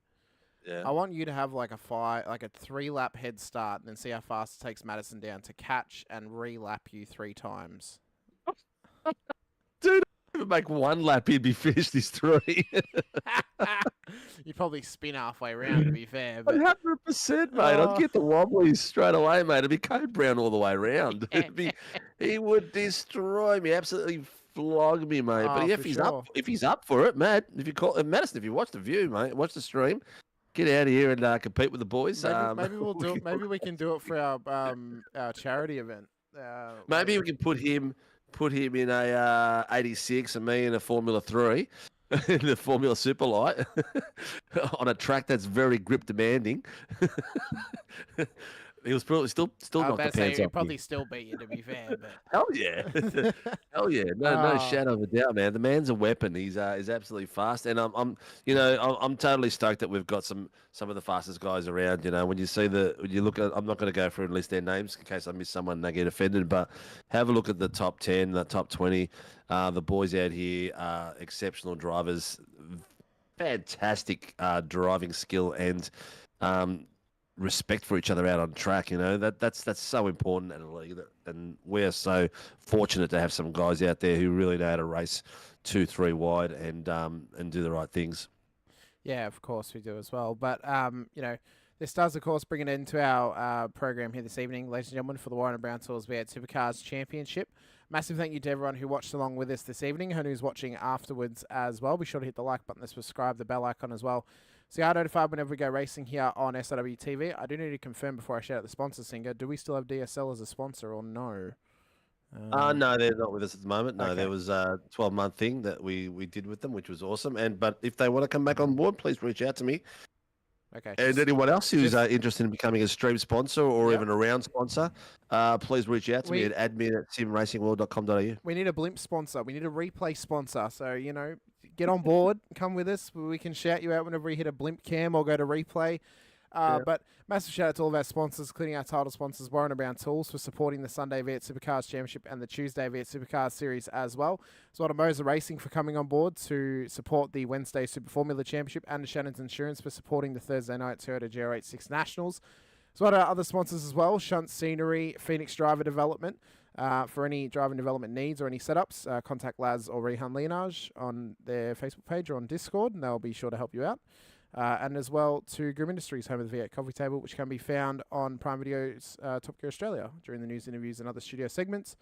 Yeah. I want you to have like a 3-lap head start and then see how fast it takes Madison down to catch and re-lap you 3 times. Dude, if I make 1 lap, he'd be finished his 3. You'd probably spin halfway around, to be fair. But 100%, mate. I'd get the wobblies straight away, mate. It'd be code brown all the way around. He would destroy me, absolutely flog me, mate. But if he's up for it, Matt, Madison, if you watch the view, mate, watch the stream, get out of here and compete with the boys. Maybe we'll do it. Maybe we can do it for our charity event. Maybe we can put him in a 86 and me in a Formula 3, in the Formula Superlight, on a track that's very grip demanding. He was probably still knock the pants off. He'd probably still beat you, to be fair. But Hell yeah, hell yeah, no shadow of a doubt, man. The man's a weapon. He's absolutely fast, and I'm totally stoked that we've got some of the fastest guys around. When you look at, I'm not going to go through and list their names in case I miss someone and they get offended, but have a look at the top 10, the top 20. The boys out here are exceptional drivers, fantastic driving skill and respect for each other out on track. That's so important in a league, and we're so fortunate to have some guys out there who really know how to race 2-3 wide and do the right things. Yeah, of course we do as well. But this does of course bring it into our program here this evening, ladies and gentlemen, for the Warren and Brown Tours V8 Supercars Championship. Massive thank you to everyone who watched along with us this evening and who's watching afterwards as well. Be sure to hit the like button, the subscribe, the bell icon as well. So you are notified whenever we go racing here on SRW TV. I do need to confirm before I shout out the sponsor, Singer. Do we still have DSL as a sponsor or no? No, they're not with us at the moment. No, Okay. There was a 12-month thing that we did with them, which was awesome. But if they want to come back on board, please reach out to me. Okay. And anyone else who's interested in becoming a stream sponsor or even a round sponsor, please reach out to me at admin@simracingworld.com.au. We need a blimp sponsor. We need a replay sponsor. So, get on board. Come with us. We can shout you out whenever we hit a blimp cam or go to replay. But massive shout out to all of our sponsors, including our title sponsors, Warren & Brown Tools, for supporting the Sunday Viet Supercars Championship and the Tuesday Viet Supercars Series as well. As well to Moser Racing for coming on board to support the Wednesday Super Formula Championship, and to Shannon's Insurance for supporting the Thursday night Toyota GR86 Nationals. As well to our other sponsors as well, Shunt Scenery, Phoenix Driver Development. For any driving development needs or any setups, contact Laz or Rehan Lienage on their Facebook page or on Discord, and they'll be sure to help you out. And as well to Groom Industries, home of the V8 Coffee Table, which can be found on Prime Video's Top Gear Australia during the news, interviews, and other studio segments.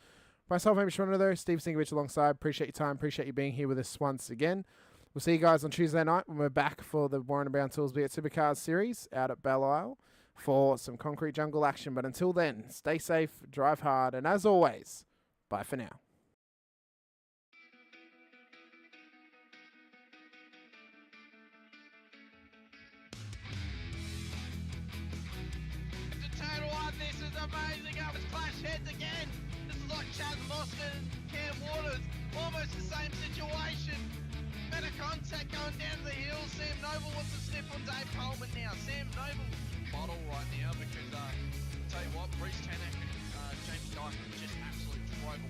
Myself, Hamish Munro, though, Steve Sinkovic alongside. Appreciate your time. Appreciate you being here with us once again. We'll see you guys on Tuesday night when we're back for the Warren & Brown Tools V8 Supercars Series out at Belle Isle for some concrete jungle action. But until then, stay safe, drive hard, and as always, bye for now. This is amazing. It was clash heads again. This is like Chaz Mostert and Cam Waters. Almost the same situation. Better contact going down the hill. Sam Noble wants to sniff on Dave Coleman now. Sam Noble bottle right now because, tell you what, Bruce Tanak and Jamie Dyke just absolutely drove away.